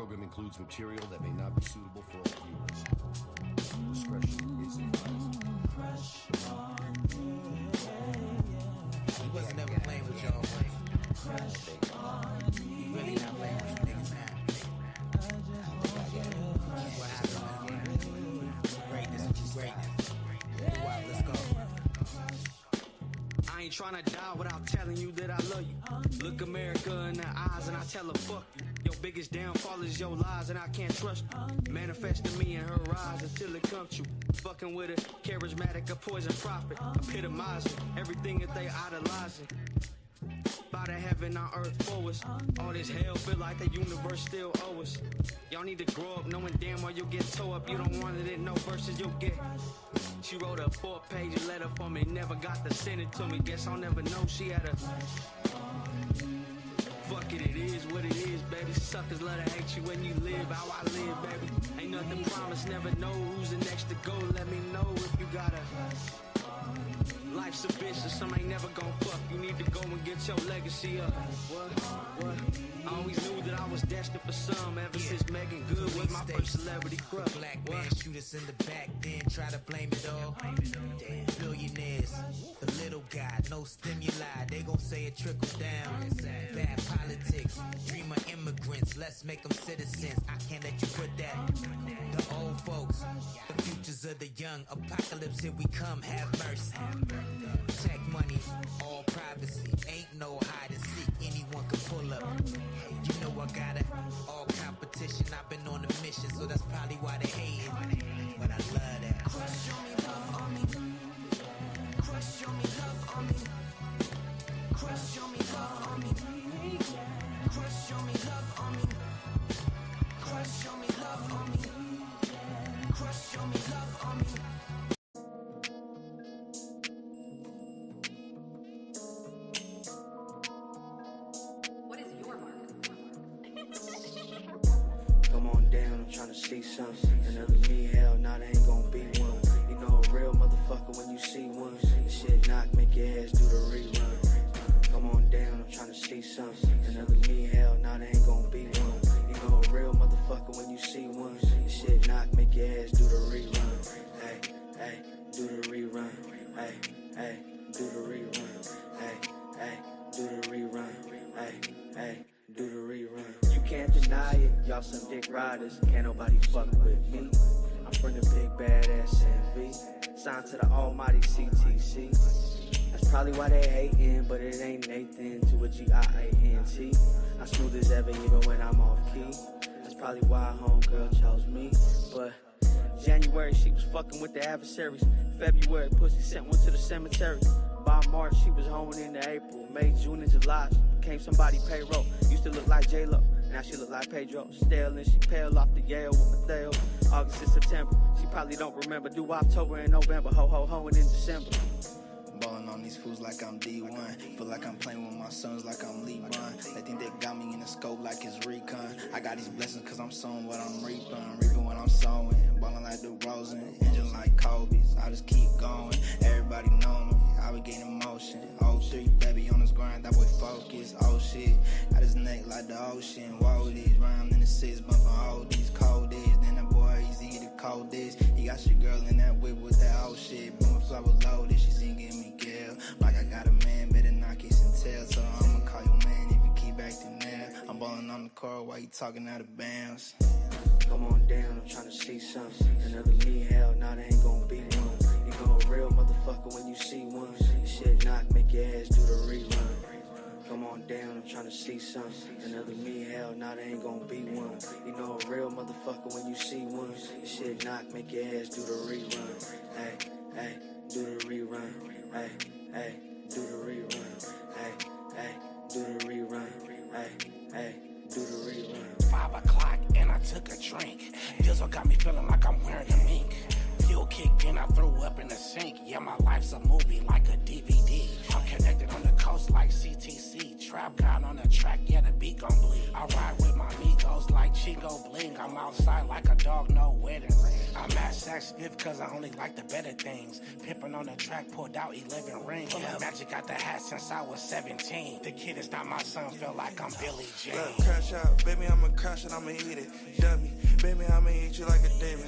program includes material that may not be suitable for all viewers. Discretion is advised. He wasn't ever playing with y'all, but he really not playing with you niggas now. That's what happened, man. Greatness is greatness. Wow, let's go. I ain't tryna die without telling you that I love you. Look America in the eyes and I tell her fuck you. Your biggest downfall is your lies and I can't trust you. Manifesting me in her eyes until it comes true. Fucking with a charismatic, a poison prophet. Epitomizing everything that they idolizing. By the heaven on earth for us. All this hell feel like the universe still owes us. Y'all need to grow up knowing damn well you'll get tore up. You don't want it in no verses you'll get. She wrote a 4-page letter for me, never got to send it to me. Guess I'll never know she had a... Fuck it, it is what it is, baby. Suckers love to hate you when you live how I live, baby. Ain't nothing promised, never know who's the next to go. Let me know if you got a... Life's a bitch, so some ain't never gon' fuck. You need to go and get your legacy up. What? I always knew that I was destined for some. Ever since Megan Good was my first celebrity crush. Black man shoot us in the back, then try to blame it all. Damn, billionaires, the little guy, no stimuli. They gon' say it trickles down. Bad politics, dream of immigrants. Let's make them citizens. I can't let you put that. The old folks, the futures of the young. Apocalypse, here we come. Have mercy. Tech money, all privacy. Ain't no hide and seek. Anyone can pull up. You know I got it. All competition. I've been on a mission, so that's probably why they hate it. But I love that. Crush, show me love on me. Crush, show me love on me. Crush, show me love on me. Crush, show me love on me. Crush, show me love on me. Crush, show me love on me. Tryna see something, another me, hell, nah, there ain't gon' be one. You know a real motherfucker when you see one. The shit knock, make your ass do the rerun. Come on down, I'm tryna see something, another me, hell, nah, there ain't gon' be one. You know a real motherfucker when you see one. The shit knock, make your ass do the rerun. Hey, hey, do the rerun. Hey, hey, do the rerun. Hey, hey, do the rerun. Hey, hey, do the rerun. You can't deny it, y'all some dick riders. Can't nobody fuck with me. I'm from the big badass NV. Signed to the almighty CTC. That's probably why they hating, but it ain't Nathan to a G-I-A-N-T. I'm smooth as ever even when I'm off key. That's probably why homegirl chose me. But January she was fucking with the adversaries. February pussy sent one to the cemetery. By March she was hoeing into April. May, June, and July she became somebody payroll. Used to look like J-Lo, now she look like Pedro. Stale and she pale off the Yale with Mateo. August and September, she probably don't remember. Do October and November, ho-ho-hoing in December. Ballin' on these fools like I'm D1. Feel like I'm playing with my sons like I'm LeBron. They think they got me in the scope like it's recon. I got these blessings cause I'm sowing what I'm reaping. Reaping what I'm sowing. Ballin' like DeRozan. Engine like Kobe's. I just keep going. Everybody know me. I be getting motion. 03, baby on this grind. That boy focus. Oh shit. Got his neck like the ocean. Whoa, these rhymes in the 6 bumping all these cold days. Then that boy easy the coldest. He got your girl in that whip with that old shit. Booming flower loaded. She singing me. Like I got a man, better not kiss and tell. So I'ma call your man if you keep acting there. I'm ballin' on the court while you talking out of bounds. Come on down, I'm tryna see something. Another me, hell, nah, there ain't gon' be one. You know a real motherfucker when you see one. The shit knock, make your ass do the rerun. Come on down, I'm tryna see something. Another me, hell, nah, there ain't gon' be one. You know a real motherfucker when you see one. The shit knock, make your ass do the rerun. Hey, hey, do the rerun. Hey, hey, do the rerun. Hey, hey, do the rerun. Hey, hey, do the rerun. 5 o'clock and I took a drink. This what got me feeling like I'm wearing a mink. Fuel kicked in, I threw up in the sink. Yeah, my life's a movie like a DVD. I'm connected on the coast like CTC. Trap God on the track, yeah, the beat gon' bleed. I ride with my amigos like Chico Bling. I'm outside like a dog, no wedding ring. I'm at Saks Fifth cause I only like the better things. Pimpin' on the track, pulled out 11 rings. Yeah. Magic got the hat since I was 17. The kid is not my son, feel like I'm Billy Jean. Look, crash out, baby, I'ma crash it, I'ma eat it. Dummy, baby, I'ma eat you like a demon.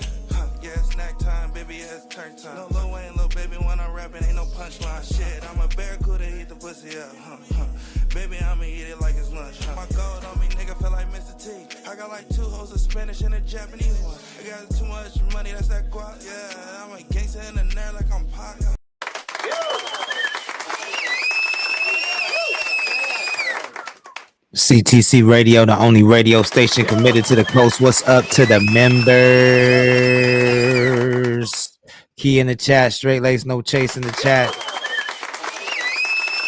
Yeah, it's snack time, baby, yeah, it's turn time. No Lil Wayne, little baby, when I'm rapping, ain't no punchline. Shit, I'm a barracuda, eat the pussy up. Baby, I'ma eat it like it's lunch. My gold on me, nigga, feel like Mr. T. I got like 2 hoes, a Spanish and a Japanese one. I got too much money, that's that guap. Yeah, I'm a gangster in the nerd like I'm Pac. CTC Radio, the only radio station committed to the coast. What's up to the members? Key in the chat, straight lace, no chase in the chat.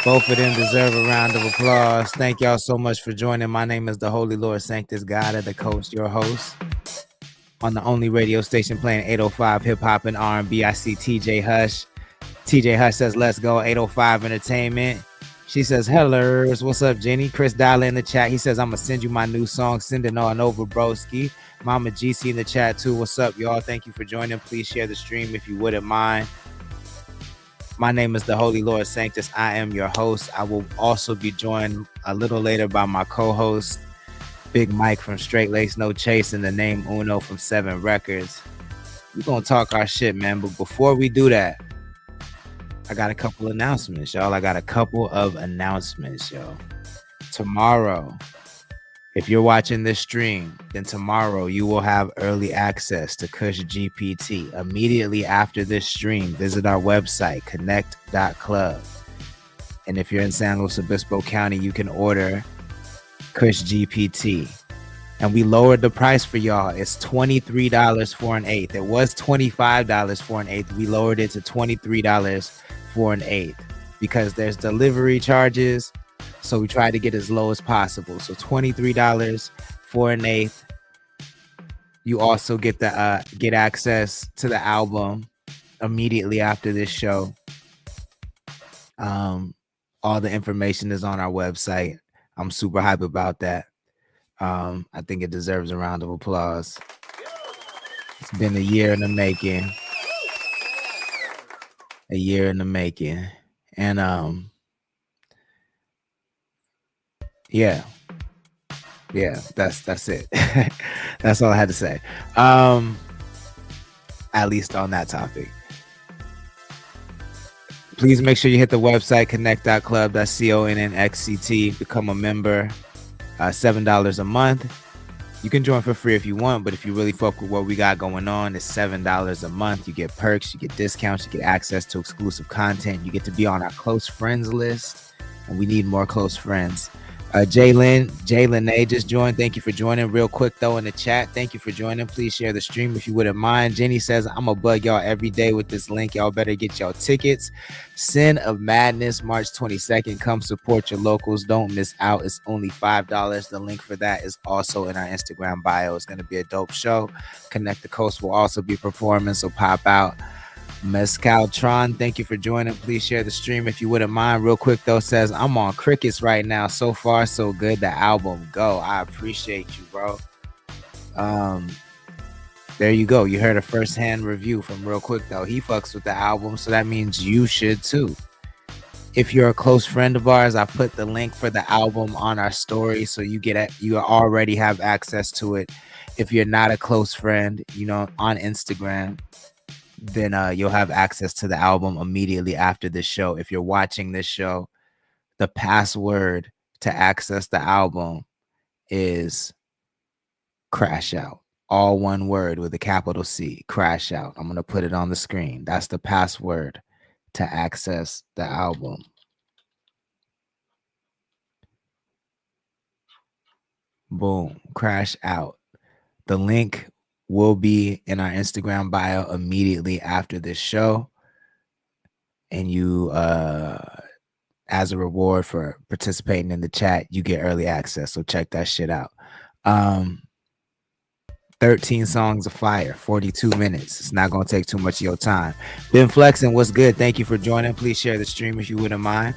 Both of them deserve a round of applause. Thank y'all so much for joining. My name is the Holy Lord Sanctus, God of the Coast, your host. On the only radio station playing 805 hip hop and R&B. I see TJ Hush. TJ Hush says, let's go, 805 Entertainment. She says, hello, what's up, Jenny? Chris Dollar in the chat. He says, I'm going to send you my new song, Send It On Over, broski. Mama GC in the chat, too. What's up, y'all? Thank you for joining. Please share the stream if you wouldn't mind. My name is the Holy Lord Sanctus. I am your host. I will also be joined a little later by my co-host, Big Mike from Straight Lace No Chase, and the name Uno from 7 Records. We're going to talk our shit, man. But before we do that, I got a couple announcements, y'all. Tomorrow, if you're watching this stream, then tomorrow you will have early access to Kush GPT. Immediately after this stream, visit our website, Connxct.club. And if you're in San Luis Obispo County, you can order Kush GPT. And we lowered the price for y'all. It's $23 for an eighth. It was $25 for an eighth. We lowered it to $23 for an eighth because there's delivery charges. So we try to get as low as possible. So $23 for an eighth. You also get the get access to the album immediately after this show. All the information is on our website. I'm super hype about that. I think it deserves a round of applause. It's been a year in the making. And yeah, that's it. That's all I had to say. At least on that topic. Please make sure you hit the website, Connxct.club. That's CONNXCT. Become a member. $7 a month. You can join for free if you want, but if you really fuck with what we got going on, it's $7 a month. You get perks, you get discounts, you get access to exclusive content. You get to be on our close friends list, and we need more close friends. Jalen A just joined. Thank you for joining. Real quick though, in the chat, thank you for joining. Please share the stream if you wouldn't mind. Jenny says, I'm gonna bug y'all every day with this link. Y'all better get y'all tickets. Sin of Madness, March 22nd. Come support your locals. Don't miss out. It's only $5. The link for that is also in our Instagram bio. It's gonna be a dope show. Connect the Coast will also be performing, so pop out. Mescaltron, thank you for joining. Please share the stream if you wouldn't mind. Real quick though, says I'm on Crickets right now. So far so good. The album go. I appreciate you, bro. There you go. You heard a first-hand review from Real Quick though. He fucks with the album, so that means you should too. If you're a close friend of ours, I put the link for the album on our story, so you already have access to it. If you're not a close friend, on Instagram, then you'll have access to the album immediately after this show. If you're watching this show, the password to access the album is Crash Out. All one word with a capital C, Crash Out. I'm going to put it on the screen. That's the password to access the album. Boom, Crash Out. The link will be in our Instagram bio immediately after this show. And you, as a reward for participating in the chat, you get early access. So check that shit out. 13 songs of fire, 42 minutes. It's not going to take too much of your time. Been flexing. What's good? Thank you for joining. Please share the stream if you wouldn't mind.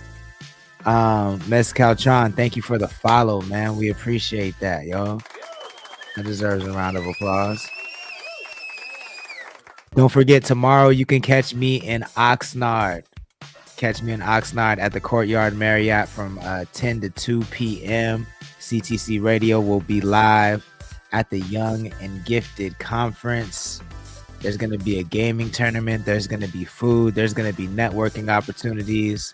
Mezcaltron, thank you for the follow, man. We appreciate that, yo. That deserves a round of applause. Don't forget, tomorrow you can catch me in Oxnard. Catch me in Oxnard at the Courtyard Marriott from 10 to 2 p.m. CTC Radio will be live at the Young and Gifted Conference. There's going to be a gaming tournament. There's going to be food. There's going to be networking opportunities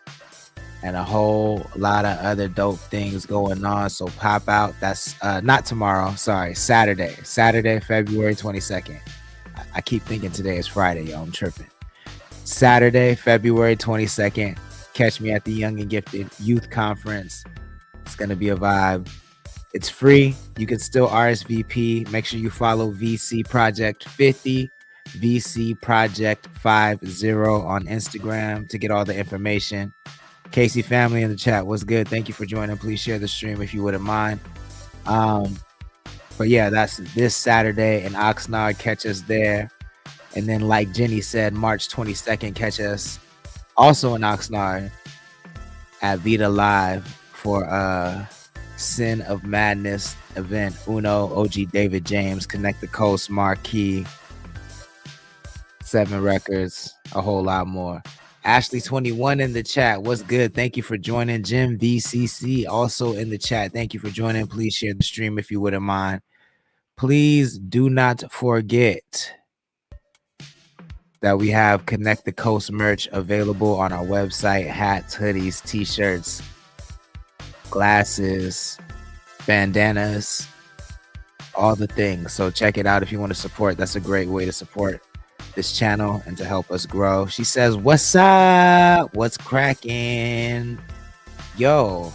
and a whole lot of other dope things going on. So pop out. That's not tomorrow. Sorry, Saturday, February 22nd. I keep thinking today is Friday, yo. I'm tripping. Saturday, February 22nd. Catch me at the Young and Gifted Youth Conference. It's going to be a vibe. It's free. You can still RSVP. Make sure you follow VC Project 50, VC Project 50 on Instagram to get all the information. Casey family in the chat, what's good? Thank you for joining. Please share the stream if you wouldn't mind. But yeah, that's this Saturday in Oxnard. Catch us there. And then, like Jenny said, March 22nd, catch us also in Oxnard at Vita Live for Sin of Madness event. Uno, OG David James, Connect the Coast, Marquee, 7 Records, a whole lot more. Ashley 21 in the chat. What's good? Thank you for joining. Jim VCC also in the chat. Thank you for joining. Please share the stream if you wouldn't mind. Please do not forget that we have Connect the Coast merch available on our website. Hats, hoodies, t-shirts, glasses, bandanas, all the things. So check it out if you want to support. That's a great way to support this channel and to help us grow. She says, what's up? What's cracking? Yo.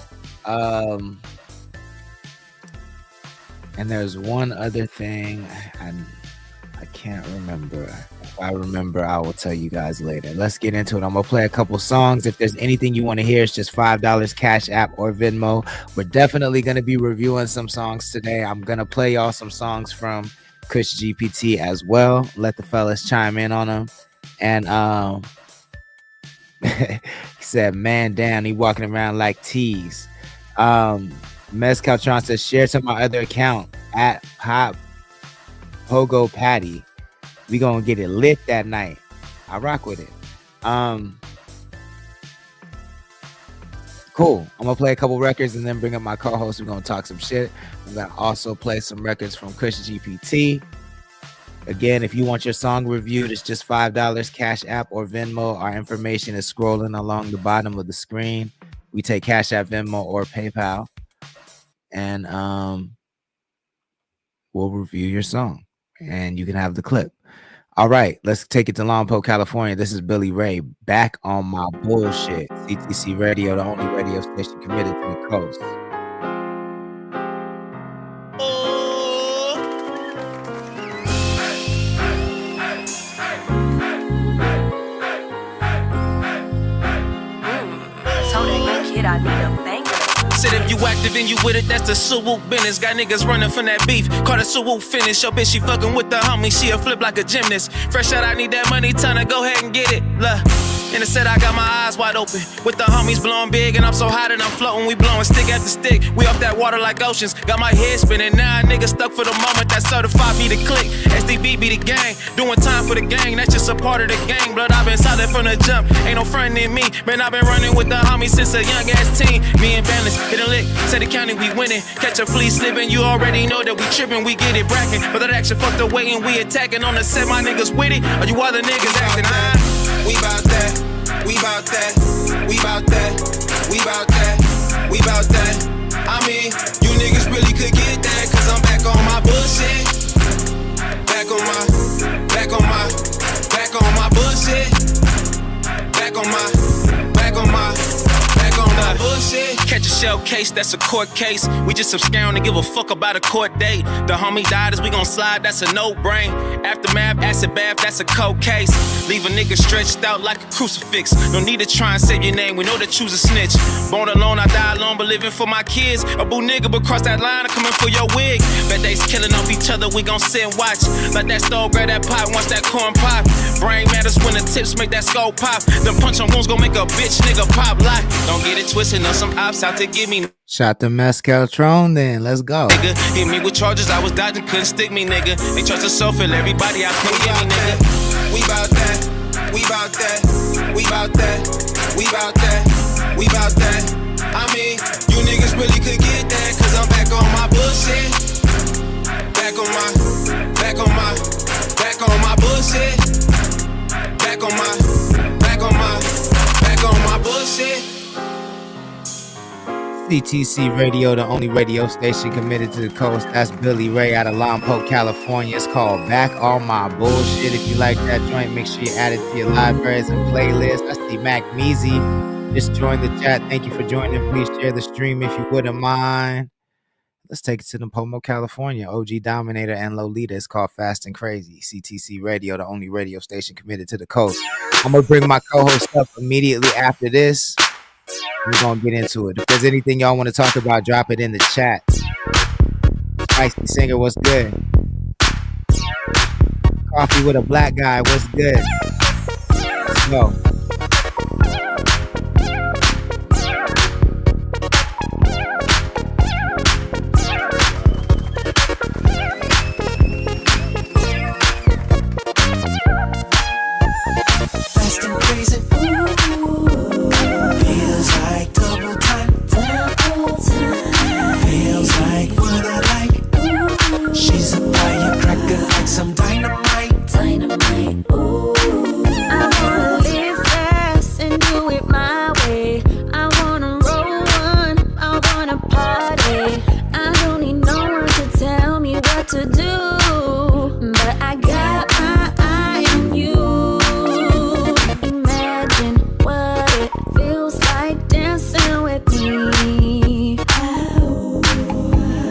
And there's one other thing I can't remember. If I remember, I will tell you guys later. Let's get into it. I'm gonna play a couple songs. If there's anything you want to hear, it's just $5 Cash App or Venmo. We're definitely gonna be reviewing some songs today. I'm gonna play y'all some songs from Kush GPT as well. Let the fellas chime in on them. And he said, man down, he walking around like tease. Mezcaltron says, share to my other account at Pop Pogo Patty. We gonna get it lit that night. I rock with it. Cool. I'm gonna play a couple records and then bring up my co-host. We're gonna talk some shit. I'm gonna also play some records from Kush GPT. Again, if you want your song reviewed, it's just $5 Cash App or Venmo. Our information is scrolling along the bottom of the screen. We take Cash App, Venmo, or PayPal. And we'll review your song and you can have the clip. All right, let's take it to Lompoc, California. This is Billy Ray, back on my bullshit. CTC Radio, the only radio station committed to the coast. Told that young kid I need a banger. Said if you active and you with it, that's the Suwoo business. Got niggas running from that beef, caught a Suwoo finish. Your bitch, she fucking with the homie, she a flip like a gymnast. Fresh out, I need that money, time to go ahead and get it. Look. In the set, I got my eyes wide open. With the homies blowing big, and I'm so hot and I'm floating. We blowing stick after stick. We off that water like oceans. Got my head spinning. Now niggas stuck for the moment. That certified be the click. SDB be the gang. Doing time for the gang. That's just a part of the gang. Blood, I've been solid from the jump. Ain't no friend in me. Man, I've been running with the homies since a young ass teen. Me and Balance hit a lick. Said the county we winning. Catch a flea slipping. You already know that we tripping. We get it bracking. But that action fucked away and we attacking on the set. My niggas with it. Or you other niggas acting high? We bout that. We bout that, we bout that, we bout that, we bout that. I mean, you niggas really could get that, cause I'm back on my bullshit. Back on my bullshit. Back on my bullshit. Catch Picture shell case, that's a court case. We just some scaring to give a fuck about a court date. The homie died as we gon' slide, that's a no-brain. Aftermath, acid bath, that's a cold case. Leave a nigga stretched out like a crucifix. No need to try and save your name, we know that you's a snitch. Born alone, I die alone, but living for my kids. A boo nigga, but cross that line, I'm coming for your wig. Bet they's killing off each other, we gon' sit and watch. Let that stove grab that pot, once that corn pop. Brain matters when the tips make that skull pop. Them punch on wounds gon' make a bitch nigga pop like. Don't get it twisted, know some ops out to give me. Shot the Mescaltron then, let's go. Nigga, hit me with charges, I was dodging, couldn't stick me, nigga. They trust the soul, feel everybody out there, give me, nigga. We bout that, we bout that, we bout that, we bout that, we bout that. I mean, you niggas really could get that, cause I'm back on my bullshit. Back on my bullshit. Back on my bullshit. CTC Radio, the only radio station committed to the coast. That's Billy Ray out of Lompoc, California. It's called Back on My Bullshit. If you like that joint, make sure you add it to your libraries and playlists. I see Mac Measy just joined the chat. Thank you for joining. Please share the stream if you wouldn't mind. Let's take it to Napomo, California. OG Dominator and Lolita. It's called Fast and Crazy. CTC Radio, the only radio station committed to the coast. I'm going to bring my co-host up immediately after this. We're going to get into it. If there's anything y'all want to talk about, drop it in the chat. Spicy Singer, what's good? Coffee with a Black Guy, what's good? Let's go. Fast and crazy, feels like double time. Feels like what I like. She's a firecracker like some dynamite. Ooh, I wanna live fast and do it my way. I wanna roll one, I wanna party. I don't need no one to tell me what to do, but I got my eye on you. Imagine what it feels like dancing with me.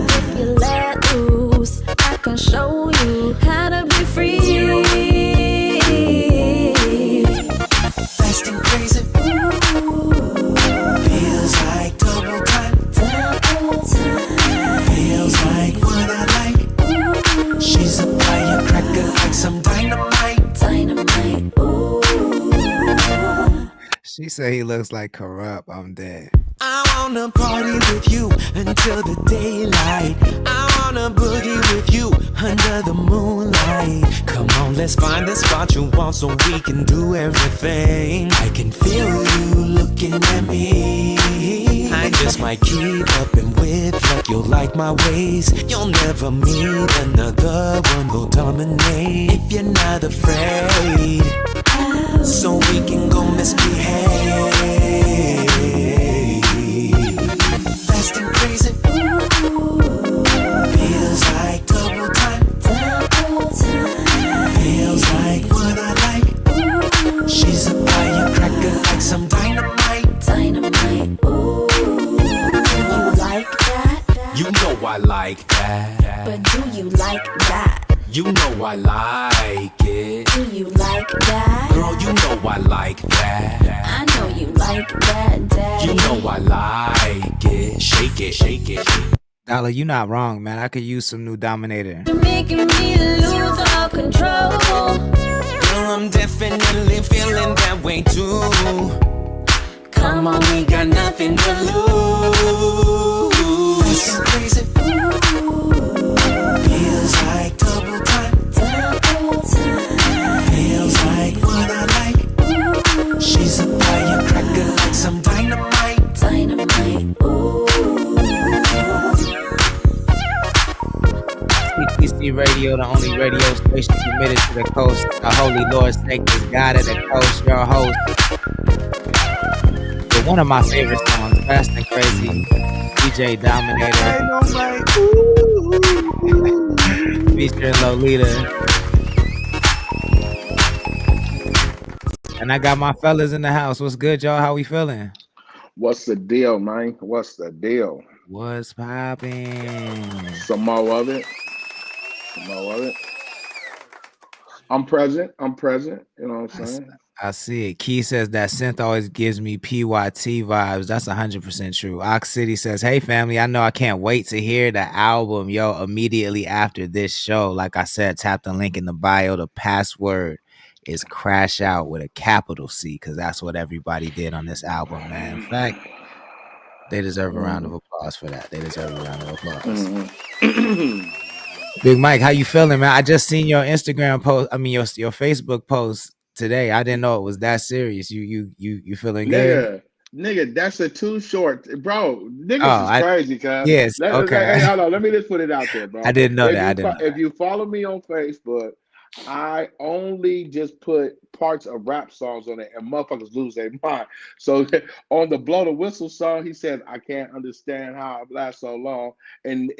If you let loose, I can show you how to be free. Fast and crazy, feels like double time. Feels like what I like. She's a firecracker like some dynamite. Ooh. She said he looks like Corrupt. I'm dead. I wanna party with you until the daylight. I wanna boogie with you under the moonlight. Come on, let's find the spot you want so we can do everything. I can feel you looking at me. I just might keep up and with like you'll like my ways. You'll never meet another one who'll dominate. If you're not afraid, so we can go misbehave. Fast and crazy, feels like double time. Feels like what I like. She's a firecracker like some dynamite. Ooh, you like that? You know I like that. But do you like that? You know I like it. Do you like that? Girl, you know I like that. I know you like that, daddy. You know I like it. Shake it, shake it. Dollar, you not wrong, man. I could use some new Dominator. You're making me lose all control. Girl, I'm definitely feeling that way too. Come on, we got nothing to lose. Crazy. Feels like double time. Feels like what I like. She's a firecracker like some dynamite. Ooh. CTC Radio, the only radio station committed to the coast. The Holy Lord Snake is God of the coast. Your host. But one of my favorite songs, Fast and Crazy, DJ Dominator, featuring Lolita. And I got my fellas in the house. What's good, y'all? How we feeling? What's the deal, man? What's the deal? What's popping? Some more of it. Some more of it. I'm present. I'm present. You know what I'm I, s- saying? I see it. Key says that synth always gives me PYT vibes. That's 100% true. Ox City says, "Hey family, I know I can't wait to hear the album, yo, immediately after this show. Like I said, tap the link in the bio. The password is crash out with a capital C, because that's what everybody did on this album, man. In fact, they deserve a round of Mm, applause for that. They deserve a round of applause. mm. Big Mike, how you feeling, man? I just seen your Instagram post. I mean, your Facebook post today. I didn't know it was that serious. You feeling good? Nigga, that's a too short, bro. Oh, Niggas is crazy, cuz. yes, Hey, okay. hold on. Let me just put it out there, I bro. didn't know that. I didn't know If you follow me on Facebook, I only just put parts of rap songs on it, and motherfuckers lose their mind. So on the blow the whistle song, he said, "I can't understand how it lasts so long," and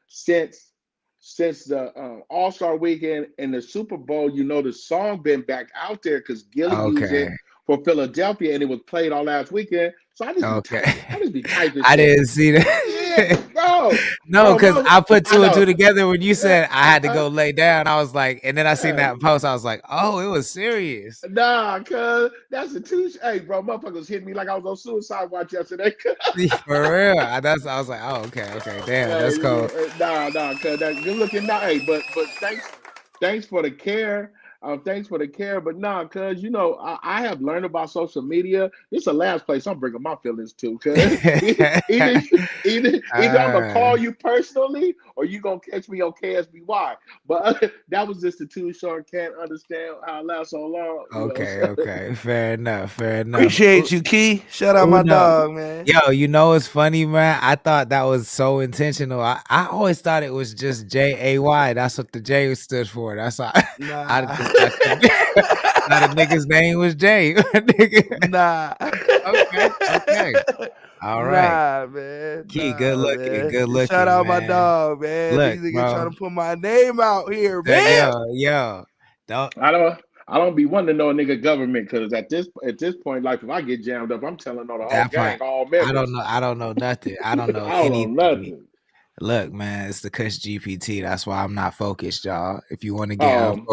since the All Star Weekend and the Super Bowl, the song been back out there because Gilly that. used Okay, it for Philadelphia, and it was played all last weekend. So I just be typing. okay. I just be typing I shit. didn't see Yeah, that. No, bro, because I put I two and two know. together when you Uh, said I had to uh, go lay down. I was like, and then I seen uh, that post. I was like, oh, it was serious. Nah, cuz that's a two. Hey, bro, motherfuckers hit me like I was on suicide watch yesterday. For real. I was like, oh, okay, okay, damn, that's cool. Nah, cuz that good looking. Nah, hey, but thanks for the care. Thanks for the care, but nah, cuz I have learned about social media. This is the last place I'm bringing my feelings to, cuz either either I'm gonna uh, call you personally or you gonna catch me on KSBY. But that was just the too short. Can't understand how it lasts so long. okay, okay, fair enough, fair enough. Appreciate you, Key. Shout out my Uno. dog, man. Yo, it's funny, man. I thought that was so intentional. I always thought it was just JAY. That's what the J stood for. That's why I Nah. just I couldn't. Thought a nigga's name was Jay. Nigga. Nah. Okay, okay. All right. Nah, man. Key, good Nah, looking, man. good Shout looking, out my man. dog, man. Look, These niggas bro. trying to put my name out here, man. Yo. Don't I don't be wanting to know a nigga government because at this point, like if I get jammed up, I'm telling on the whole that part. gang, all I don't members. know. I don't know nothing. I don't know I don't know anything. nothing. Look, man, it's the Kush GPT. That's why I'm not focused, y'all. If you want to get Um,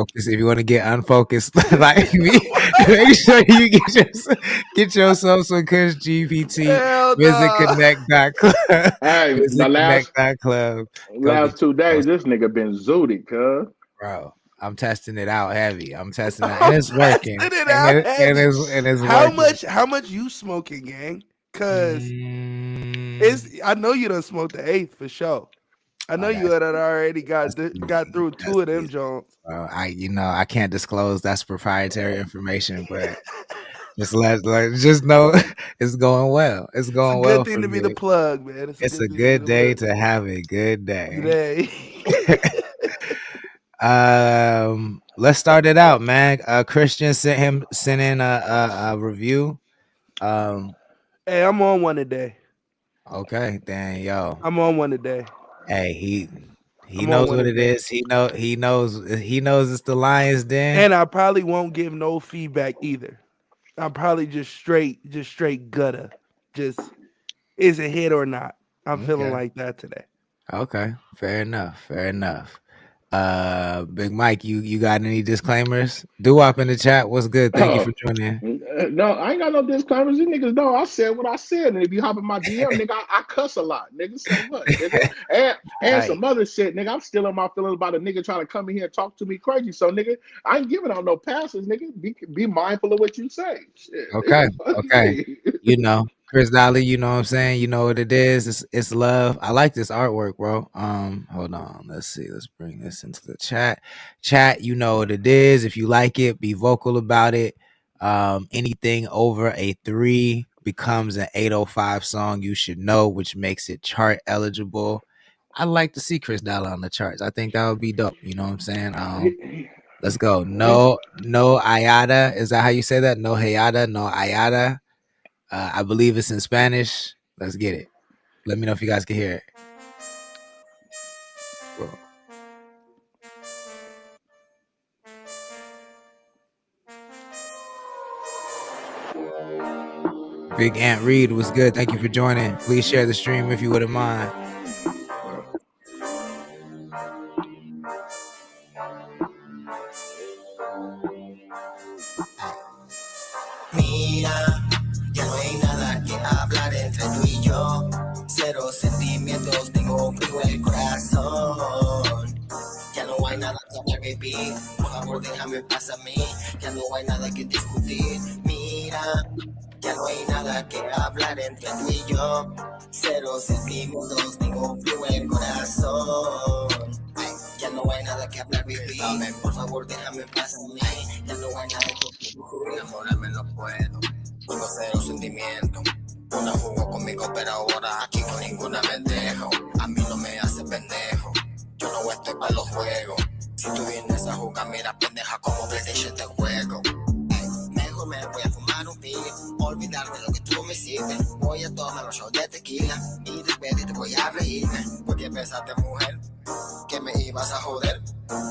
unfocused, like me, make sure you get yourself some Kush GPT. Hell Visit no. Connect.club. hey, the Visit last Connect.club. Go get last 2 days, yourself, this nigga been zooted, cuz. bro. I'm testing it out heavy. I'm testing it out, and I'm it's working. testing it And out heavy. it's How working. much you smoking, gang? Cause Mm, I know you done smoked the eighth for sure. I know oh, you had already that's got easy. through That's two of them easy. Jones. I can't disclose. That's proprietary information, but just know it's going well. It's It's a going good well thing for to be the me. plug, man. It's a It's a good thing to be good the day plug. to have a good day. Today. Let's start it out, man. Christian sent in a review. Um, Hey, I'm on one today. okay, then yo, I'm on one today. hey, he I'm on knows one what it today. is. He knows it's the Lions Den. And I probably won't give no feedback either. I'm probably just straight gutter. Just is it hit or not? I'm feeling Okay, like that today. okay, fair enough, fair enough. Big Mike, you got any disclaimers? Do up in the chat. What's good? Thank you for joining. No, I ain't got no disclaimers. You niggas know I said what I said, and if you hop in my DM, nigga, I cuss a lot, nigga. So what, nigga? And All right. some other shit, nigga. I'm still in my feelings about a nigga trying to come in here and talk to me crazy. So, nigga, I ain't giving out no passes, nigga. Be mindful of what you say. Shit, Okay. nigga. Fuck Okay. me. Chris Dolly, you know what I'm saying? You know what it is. It's love. I like this artwork, bro. Hold on. Let's see. Let's bring this into the chat. Chat, you know what it is. If you like it, be vocal about it. Anything over a 3 becomes an 805 song you should know, which makes it chart eligible. I'd like to see Chris Dollar on the charts. I think that would be dope. You know what I'm saying? Let's go. No Ayada. Is that how you say that? No Hayada. No Ayada. I believe it's in Spanish. Let's get it. Let me know if you guys can hear it. Whoa. Big Ant Reed was good. Thank you for joining. Please share the stream if you wouldn't mind. Mira, ya no hay nada que hablar entre tú y yo. Cero sentimientos, tengo frío el corazón. Ya no hay nada que hablar, baby. Por favor, déjame pasar a mí. Ya no hay nada que discutir. Mira, ya no hay nada que hablar entre tú y yo. Cero sentimientos, tengo frío el corazón. Ya no hay nada que hablar, baby. Por favor, déjame pasar a mí. Ya no hay nada que discutir. Enamorarme no puedo. Tengo cero sentimiento. Una jugó conmigo, pero ahora aquí con ninguna me dejo. A mí no me hace pendejo. Yo no estoy para los juegos. Si tú vienes a jugar, mira pendeja como PlayStation te juego. Mejor me voy a fumar un pili, olvidarme lo que tú me hiciste. Voy a tomar los shots de tequila y después te voy a reírme. Porque pensaste, mujer, que me ibas a joder.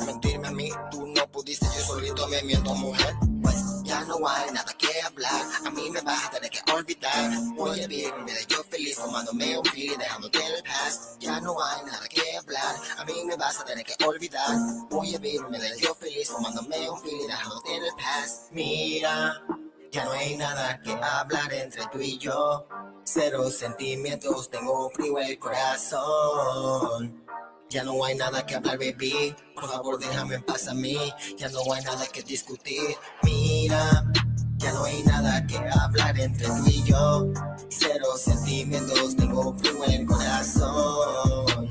Mentirme a mí, tú no pudiste, yo solito me miento, mujer. Pues ya no hay nada que hablar, a mí me vas a tener que olvidar. Voy a vivir mi vida yo feliz, fumándome un pili, dejándote el past. Ya no hay nada que hablar, a mí me vas a tener que olvidar. Voy a vivir mi vida yo feliz, fumándome un pili, dejándote el past. Mira, ya no hay nada que hablar entre tú y yo. Cero sentimientos, tengo frío el corazón. Ya no hay nada que hablar, baby. Por favor, déjame en paz a mí. Ya no hay nada que discutir. Mira, ya no hay nada que hablar entre tú y yo. Cero sentimientos, tengo frío en el corazón.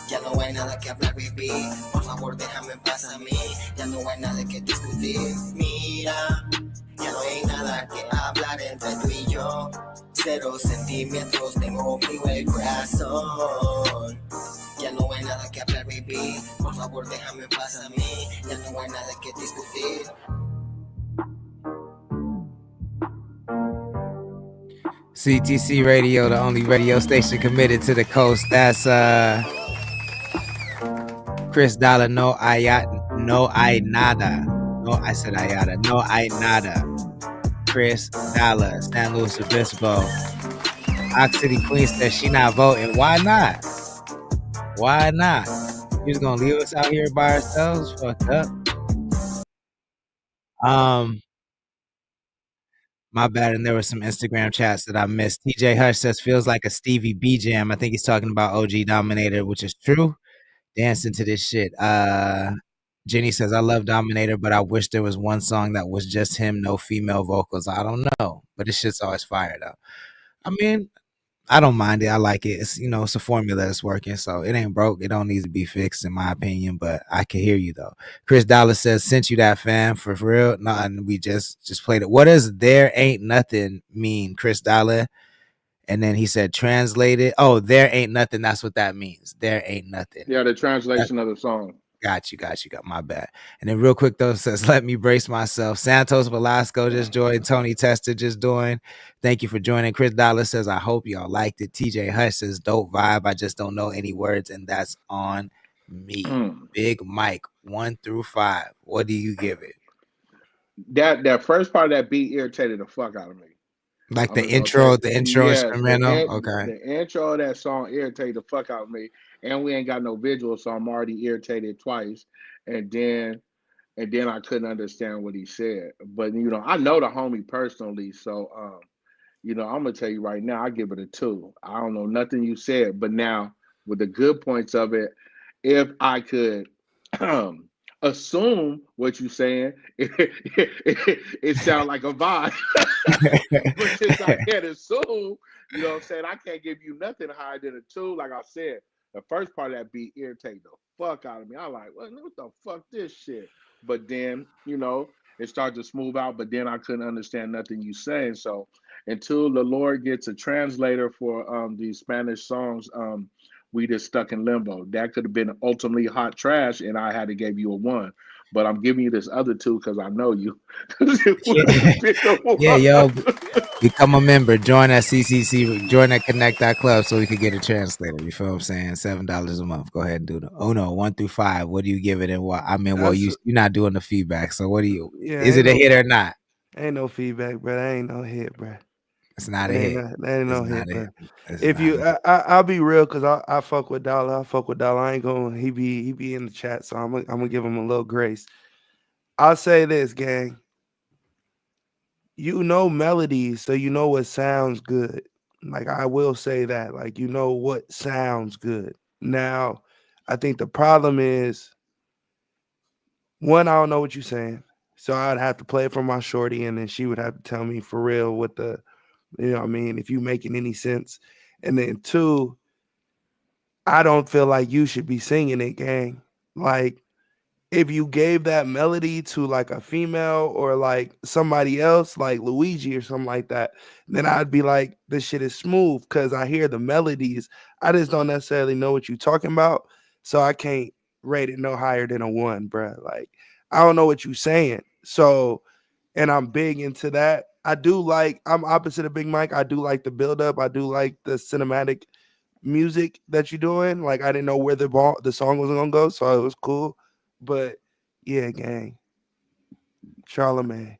Ya no hay nada que hablar, baby. Por favor, déjame en paz a mí. Ya no hay nada que discutir. Mira, ya no hay nada que hablar entre tú y yo. Cero sentimientos, tengo frío en el corazón. Ya no hay nada que hablar, baby. Por favor, déjame en paz a mí. Ya no hay nada que discutir. CTC Radio, the only radio station committed to the coast. That's Chris Dollar. No, no, I nada. No, I said ayada. No, I nada. Chris Dollar, San Luis Obispo. Ox City Queen says she not voting. Why not? Why not? You just gonna leave us out here by ourselves? Fucked up. My bad. And there were some Instagram chats that I missed. TJ Hush says feels like a Stevie B jam. I think he's talking about OG Dominator, which is true. Dancing to this shit. Jenny says I love Dominator, but I wish there was one song that was just him, no female vocals. I don't know, but this shit's always fire though. I mean, I don't mind it. I like it. It's it's a formula that's working, so it ain't broke. It don't need to be fixed, in my opinion. But I can hear you though. Chris Dollar says, "Sent you that, fam, for real." No, and we just played it. What does "there ain't nothing" mean, Chris Dollar? And then he said, "Translated." Oh, there ain't nothing. That's what that means. There ain't nothing. Yeah, the translation of the song. Got you. Got my bad. And then real quick though, says, let me brace myself. Santos Velasco just joined. Tony Tester just joined. Thank you for joining. Chris Dollar says, I hope y'all liked it. TJ Hush says, dope vibe. I just don't know any words, and that's on me. Big Mike, 1 through 5. What do you give it? That first part of that beat irritated the fuck out of me. Like the intro instrumental. Okay. The intro of that song irritated the fuck out of me. And we ain't got no visual, so I'm already irritated twice. And then I couldn't understand what he said. But I know the homie personally, so I'm gonna tell you right now, I give it a 2. I don't know nothing you said, but now with the good points of it, if I could assume what you're saying, it sounds like a vibe. But since I can't assume, you know what I'm saying, I can't give you nothing higher than a 2. Like I said, the first part of that beat irritated the fuck out of me. I'm like, what the fuck this shit? But then, it started to smooth out, but then I couldn't understand nothing you saying. So until the Lord gets a translator for these Spanish songs, we just stuck in limbo. That could have been ultimately hot trash, and I had to give you a 1. But I'm giving you this other 2 because I know you. Yeah, yo, become a member. Join that CCC. Join that Connxct.club so we can get a translator. You feel what I'm saying? $7 a month. Go ahead and do the. Oh no, 1 through 5. What do you give it and what? I mean, you're not doing the feedback. So what do you? Yeah, is it a hit or not? Ain't no feedback, bro. I ain't no hit, bro. It's not a That ain't hit. no, that ain't It's no not hit, a hit. man. It's If not you, a hit. I'll be real, cause I fuck with Dollar. I fuck with Dollar. I ain't going. He be in the chat, so I'm gonna give him a little grace. I'll say this, gang. You know melodies, so you know what sounds good. Like I will say that. Like you know what sounds good. Now, I think the problem is one, I don't know what you're saying. So I'd have to play it for my shorty, and then she would have to tell me for real what the, you know what I mean, if you making any sense. And then two, I don't feel like you should be singing it, gang. Like if you gave that melody to like a female or like somebody else, like Luigi or something like that, then I'd be like, this shit is smooth because I hear the melodies. I just don't necessarily know what you're talking about. So I can't rate it no higher than a one, bruh. Like, I don't know what you're saying. So, and I'm big into that. I do like, I'm opposite of Big Mike. I do like the build up. I do like the cinematic music that you're doing. Like, I didn't know where the song was gonna go, so it was cool. But yeah, gang. Charlemagne.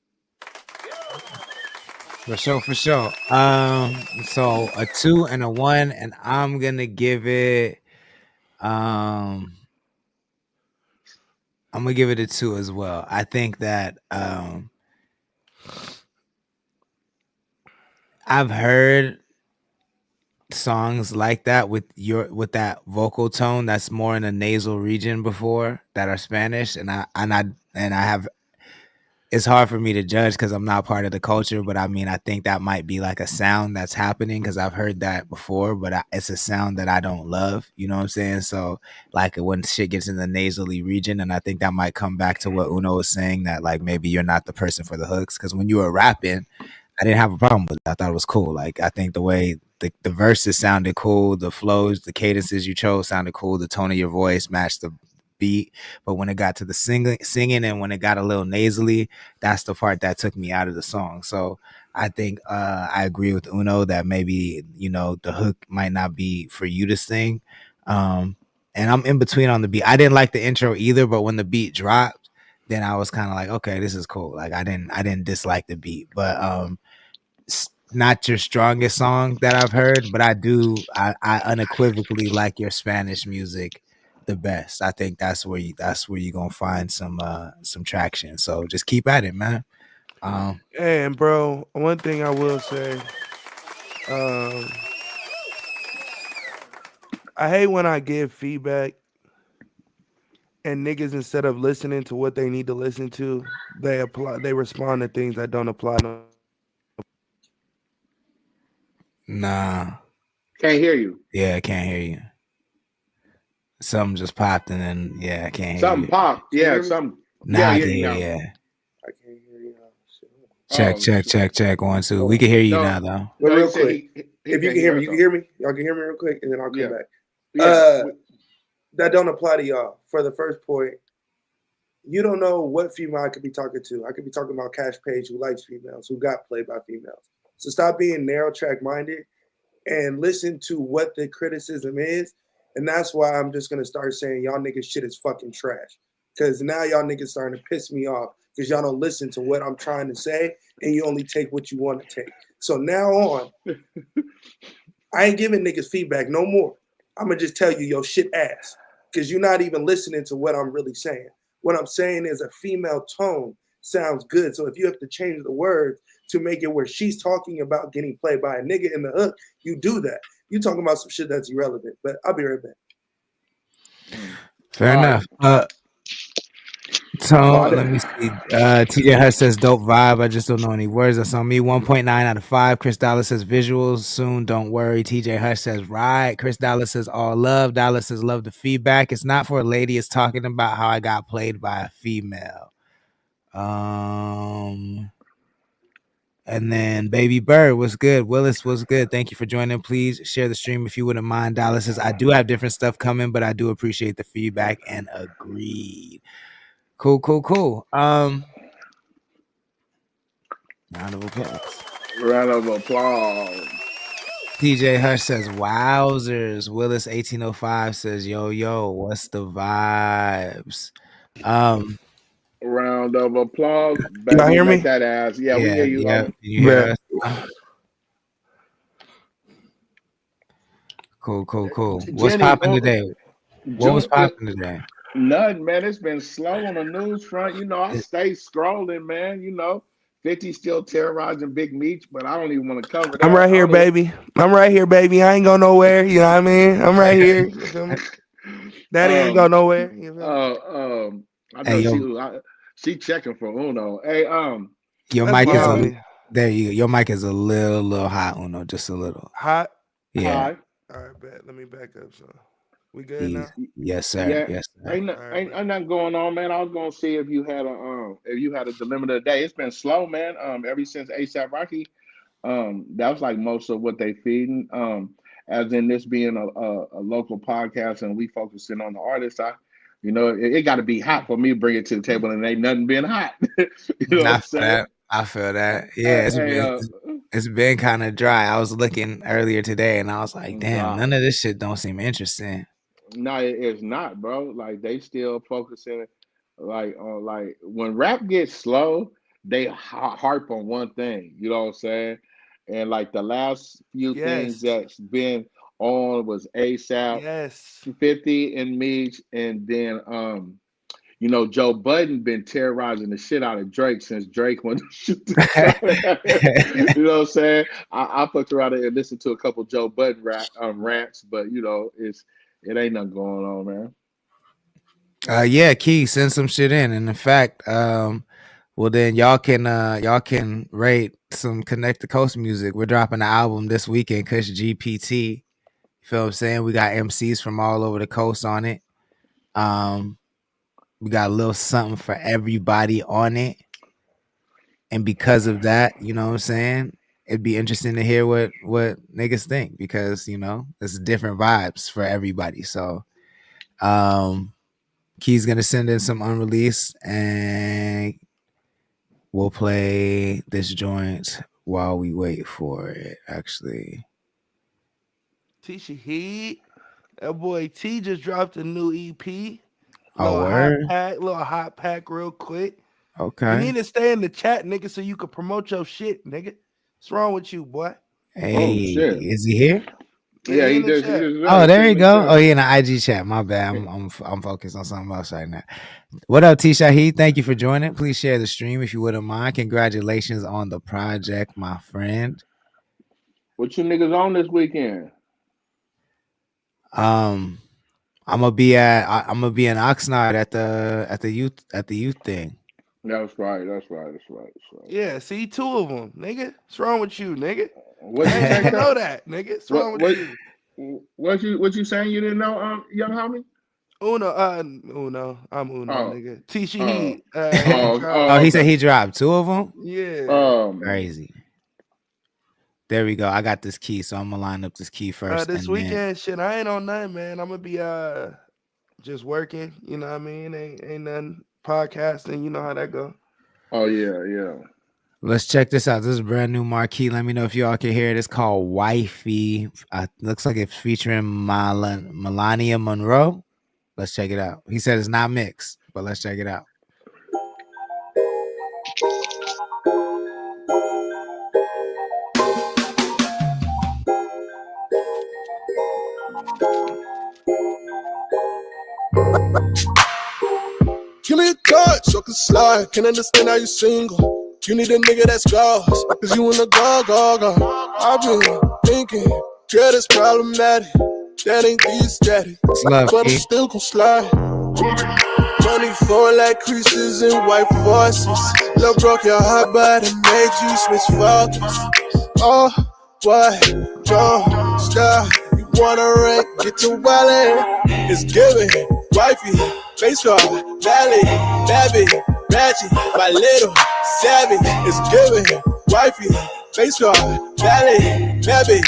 For sure, for sure. So a 2 and a 1, and I'm gonna give it I'm gonna give it a 2 as well. I think that I've heard songs like that with that vocal tone that's more in a nasal region before that are Spanish, and I have, it's hard for me to judge because I'm not part of the culture, but I mean, I think that might be like a sound that's happening because I've heard that before, but it's a sound that I don't love. You know what I'm saying? So, like, when shit gets in the nasally region, and I think that might come back to what Uno was saying, that like maybe you're not the person for the hooks. Because when you were rapping, I didn't have a problem with it. I thought it was cool. Like, I think the way the verses sounded cool, the flows, the cadences you chose sounded cool, the tone of your voice matched the beat. But when it got to the singing and when it got a little nasally, that's the part that took me out of the song. So I think I agree with Uno that maybe, you know, the hook might not be for you to sing. And I'm in between on the beat. I didn't like the intro either, but when the beat dropped, then I was kind of like, okay, this is cool. Like, I didn't dislike the beat, but it's not your strongest song that I've heard, but I unequivocally like your Spanish music the best. I think that's where you're gonna find some traction. So just keep at it, man. And bro, one thing I will say, um, I hate when I give feedback and niggas instead of listening to what they need to listen to, they respond to things that don't apply to. Nah. Can't hear you. Yeah, I can't hear you. Something just popped and then I can't hear Something you. popped. Can you Yeah, hear me? something. Now Yeah, I I can hear you hear now. you. Yeah. I can't hear you. Check, Oh, check, check, check. 1, 2. We can hear you now no, though. But no. He real said quick, he if you can't can hear hear me, us you can though. hear me. Y'all can hear me real quick, and then I'll come Yeah, back. yeah. That don't apply to y'all. For the first point, you don't know what female I could be talking to. I could be talking about Cash Page, who likes females, who got played by females. So stop being narrow track minded and listen to what the criticism is. And that's why I'm just gonna start saying y'all niggas shit is fucking trash. Cause now y'all niggas starting to piss me off because y'all don't listen to what I'm trying to say and you only take what you want to take. So now on, I ain't giving niggas feedback no more. I'm gonna just tell you your shit ass. Cause you're not even listening to what I'm really saying. What I'm saying is a female tone sounds good. So if you have to change the words to make it where she's talking about getting played by a nigga in the hook, you do that. You talking about some shit that's irrelevant. But I'll be right back. Fair All right. enough. Tone, let me see. TJ Hush says dope vibe. I just don't know any words. That's on me. 1.9 out of 5. Chris Dallas says visuals soon. Don't worry. TJ Hush says right. Chris Dallas says all love. Dallas says love the feedback. It's not for a lady. It's talking about how I got played by a female. And then Baby Bird, what's good? Willis, what's good? Thank you for joining. Please share the stream if you wouldn't mind. Dallas says I do have different stuff coming, but I do appreciate the feedback and agreed. Cool. Round of applause. Round of applause. TJ Hush says, wowzers. Willis 1805 says, yo, what's the vibes? Round of applause, Y'all baby. hear Make me? that ass. Yeah, we hear you, Yeah. homie. Can you hear us? Cool. What's Jenny, popping today? What was June, popping today? nothing, man. It's been slow on the news front. I It- stay scrolling, man. 50 still terrorizing Big Meech, but I don't even want to cover I'm that. right here, baby. I ain't going nowhere. You know what I mean? I'm right here. You feel me? Daddy ain't go Um, nowhere. You feel me? I Hey, know she checking for Uno. Hey, your That's mic my is homie. there. Your mic is a little hot, Uno, just a little. Hot. Yeah. hi. All right, bet. Let me back up. So we good Easy. now? Yes, sir. Yeah, Yes, sir. ain't no- All right, ain't, bet. ain't nothing going on, man. I was gonna see if you had a dilemma today. It's been slow, man. Ever since ASAP Rocky, that was like most of what they feeding. As in this being a local podcast and we focusing on the artists, it got to be hot for me to bring it to the table, and ain't nothing being hot. You know what I'm saying? I feel that. Yeah, Hey, it's been kind of dry. I was looking earlier today, and I was like, damn, God. none of this shit don't seem interesting. No, it's not, bro. Like they still focusing, like when rap gets slow, they harp on one thing. You know what I'm saying? And like the last few things Yes. that's been on was ASAP, Yes. 50 and Meech, and then Joe Budden been terrorizing the shit out of Drake since Drake went to shoot the shot. You know what I'm saying? I fucked around and listened to a couple Joe Budden rants, but it ain't nothing going on, man. Yeah, Key, send some shit in. And in fact, well then y'all can rate some Connect the Coast music. We're dropping an album this weekend, Kush GPT. You feel what I'm saying? We got MCs from all over the coast on it. We got a little something for everybody on it. And because of that, you know what I'm saying? It'd be interesting to hear what niggas think because, it's different vibes for everybody. So Key's gonna send in some unreleased and we'll play this joint while we wait for it, actually. Tisha Heat. That boy T just dropped a new EP. Oh, word? Little hot pack real quick. You Okay. need to stay in the chat, nigga, so you can promote your shit, nigga. What's wrong with you, boy? Hey, Oh shit! is he here? Yeah, he he in the just chat. Oh, there in you the go. chat. Oh, he in the IG chat. My bad. I'm focused on something else right now. What up, T Shahid? Thank you for joining. Please share the stream if you wouldn't mind. Congratulations on the project, my friend. What you niggas on this weekend? I'm gonna be in Oxnard at the youth thing. That's right. Yeah, see, two of them, nigga. What's wrong with you, nigga? What I you ain't say? even know that, nigga. What's wrong with you? What you saying? You didn't know, young homie? Uno. I'm Uno, Oh, nigga. Tisha oh, Heat. He dropped. He okay. said he dropped two of them. Yeah. Crazy. There we go. I got this key, so I'm gonna line up this key first. This and weekend, then... shit, I ain't on nothing, man. I'm gonna be just working. You know what I mean? Ain't nothing podcasting. You know how that go. Oh yeah. Let's check this out. This is a brand new marquee. Let me know if y'all can hear it. It's called Wifey. Looks like it's featuring Melania Monroe. Let's check it out. He said it's not mixed, but let's check it out. Give me a touch, so I can slide. Can't understand how you single. You need a nigga that's jaws, cause you in the go. I've been thinking, girl, that's problematic. That ain't the static, but I'm still gon' slide. 24 like creases and white forces. Love broke your heart, but it made you switch focus. Oh, what? Don't stop. You wanna rank, get to wildin'. It's giving, wifey, face card, valley, babby, ratchet, my little savage. It's giving, wifey, face card, valley, babby,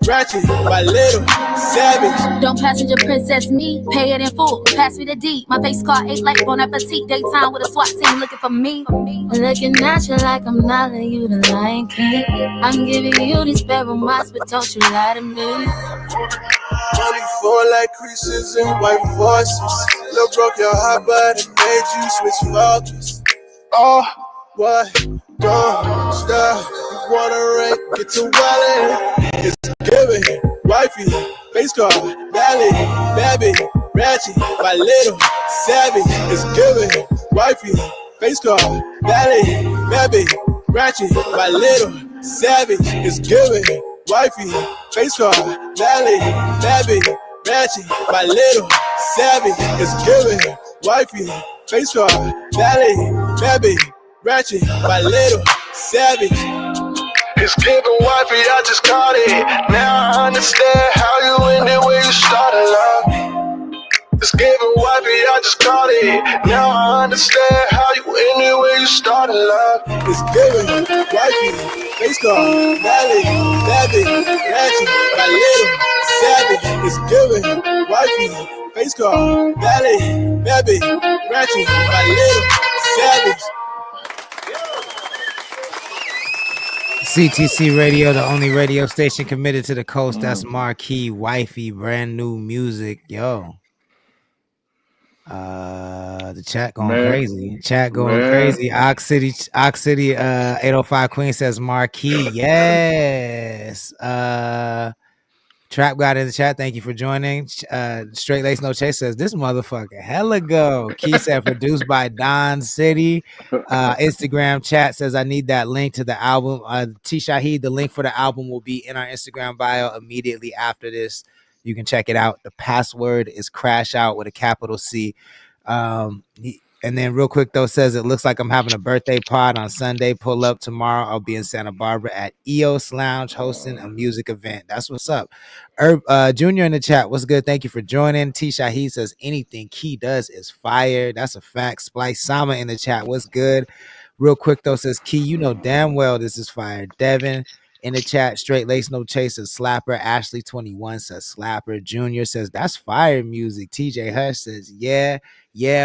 ratchet, my little savage. Don't passenger princess me, pay it in full. Pass me the D. My face card 8 like Bon Appetit. Daytime with a SWAT team looking for me. Looking at you like I'm not letting you the Lion King. I'm giving you these barrel miles, but don't you lie to me. 24 like creases and white forces. Love broke your heart, but it made you switch focus. Oh, what? Don't stop. You wanna rank, get to wildin'. It's giving, wifey, face card, valley, baby, ratchet, my little savage is giving, wifey, face card, valley, baby, ratchet, my little savage is giving, wifey, face card, valley, baby, ratchet, my little savage is giving, wifey, face card, valley, baby, ratchet, my little savage. It's giving wifey, I just caught it. Now I understand how you ended where you started, love. It's giving wifey, I just caught it. Now I understand how you ended where you started, love. It's giving wifey, face card, valley, baby, ratchet, my little savage. It's giving wifey, face card, valley, baby, ratchet, my little savage. CTC Radio, the only radio station committed to the coast. That's Marquee, Wifey, brand new music. Yo. The chat going crazy. Chat going crazy. Ox City 805 Queen says Marquee. Yes. Trap got in the chat. Thank you for joining. Straight Lace No Chase says this motherfucker hella go. Key said produced by Don City. Instagram chat says I need that link to the album. T Shahid, the link for the album will be in our Instagram bio immediately after this. You can check it out. The password is crash out with a capital C. And then real quick though, says it looks like I'm having a birthday pod on Sunday. Pull up tomorrow. I'll be in Santa Barbara at EOS Lounge hosting a music event. That's what's up. Junior in the chat, what's good? Thank you for joining. T Shahid says anything Key does is fire. That's a fact. Splice Sama in the chat, what's good? Real quick though, says Key, you know damn well this is fire. Devin in the chat, Straight Lace No Chaser, Slapper. Ashley 21 says Slapper. Junior says that's fire music. TJ Hush says yeah,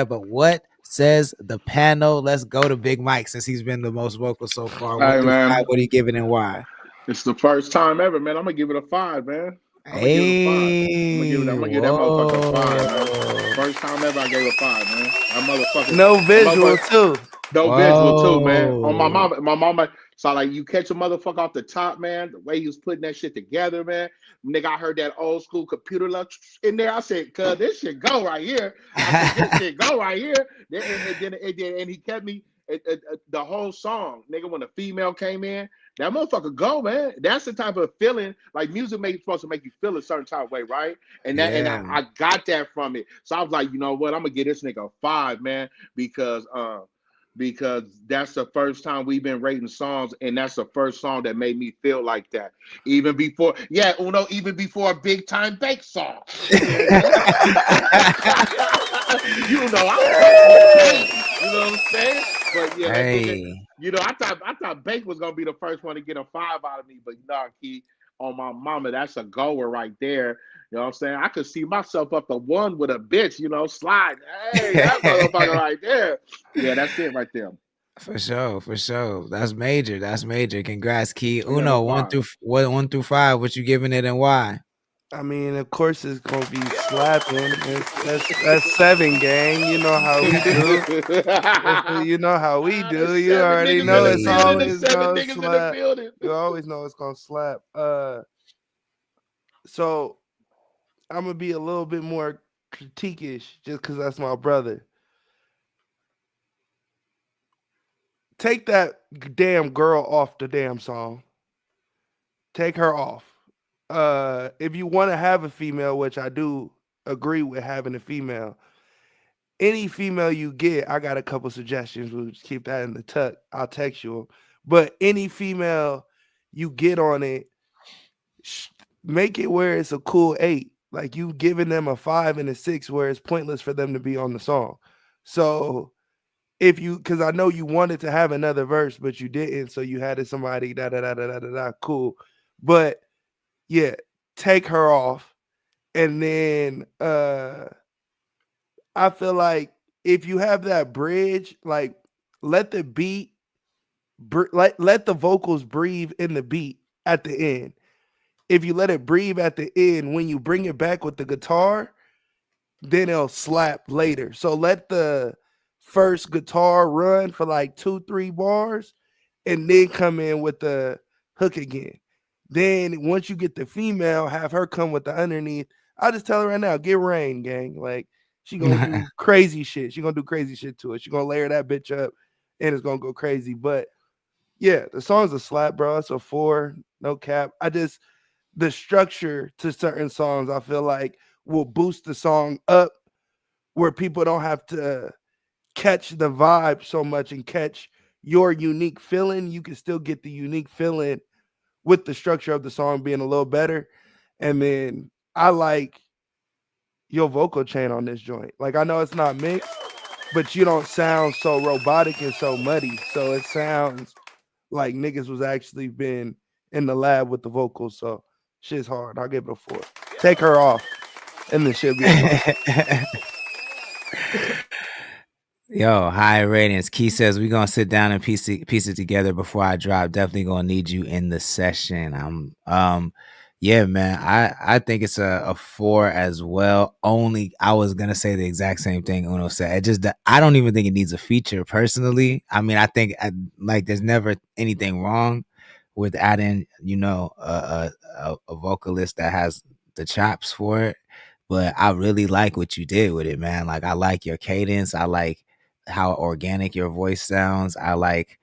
but what says the panel? Let's go to Big Mike since he's been the most vocal so far. Hey, 1 through man. 5, what are you giving and why? It's the first time ever, man. I'm gonna give it a 5, man. I'm gonna give it a 5. I'm gonna give that motherfucker a 5, man. First time ever I gave a 5, man. That motherfucker. No visual too. No visual too, man. On my mama. So like you catch a motherfucker off the top, man. The way he was putting that shit together, man. Nigga, I heard that old school computer lunch in there. I said, "Cuz this shit go right here." I said, "This shit go right here." And he kept me the whole song, nigga. When the female came in, that motherfucker go, man. That's the type of feeling like music supposed to make you feel a certain type of way, right? And that, and I got that from it. So I was like, you know what? I'm gonna give this nigga a 5, man, because that's the first time we've been rating songs, and that's the first song that made me feel like that. Even before, even before a Big Time Bake song. You know, what I'm saying? But yeah, I thought Bake was gonna be the first one to get a 5 out of me, but Key, on my mama, that's a goer right there. You know what I'm saying? I could see myself up to 1 with a bitch, slide. Hey, that motherfucker right there. Yeah, that's it right there. For sure. That's major. Congrats, Key. Uno, 1 through 5. What you giving it and why? I mean, of course it's gonna be slapping. That's 7, gang. You know how we do. You know how we do. You already know it's always gonna slap. You always know it's gonna slap. So I'm gonna be a little bit more critique-ish just because that's my brother. Take that damn girl off the damn song. Take her off. If you want to have a female, which I do agree with having a female, any female you get, I got a couple suggestions. We'll just keep that in the tuck. I'll text you them. But any female you get on it, make it where it's a cool 8. Like you giving them a 5 and a 6 where it's pointless for them to be on the song. So because I know you wanted to have another verse, but you didn't. So you had somebody cool. But yeah, take her off. And then I feel like if you have that bridge, like let the beat, let the vocals breathe in the beat at the end. If you let it breathe at the end, when you bring it back with the guitar, then it'll slap later. So let the first guitar run for like 2-3 bars and then come in with the hook again. Then once you get the female, have her come with the underneath. I'll just tell her right now, get Rain, gang. Like she gonna do crazy shit. She gonna do crazy shit to it. She gonna layer that bitch up, and it's gonna go crazy. But yeah, the song's a slap, bro. It's a 4, no cap. The structure to certain songs, I feel like will boost the song up where people don't have to catch the vibe so much and catch your unique feeling. You can still get the unique feeling with the structure of the song being a little better. And then I like your vocal chain on this joint. Like I know it's not mixed, but you don't sound so robotic and so muddy. So it sounds like niggas was actually been in the lab with the vocals. So shit's hard. I'll give it a 4. Take her off, and then she'll be a Yo, high ratings. Key says we're gonna sit down and piece it together before I drop. Definitely gonna need you in the session. Yeah, man. I think it's a 4 as well. Only I was gonna say the exact same thing Uno said. It just I don't even think it needs a feature personally. I mean, I think like there's never anything wrong with adding, a vocalist that has the chops for it. But I really like what you did with it, man. Like I like your cadence. I like how organic your voice sounds. I like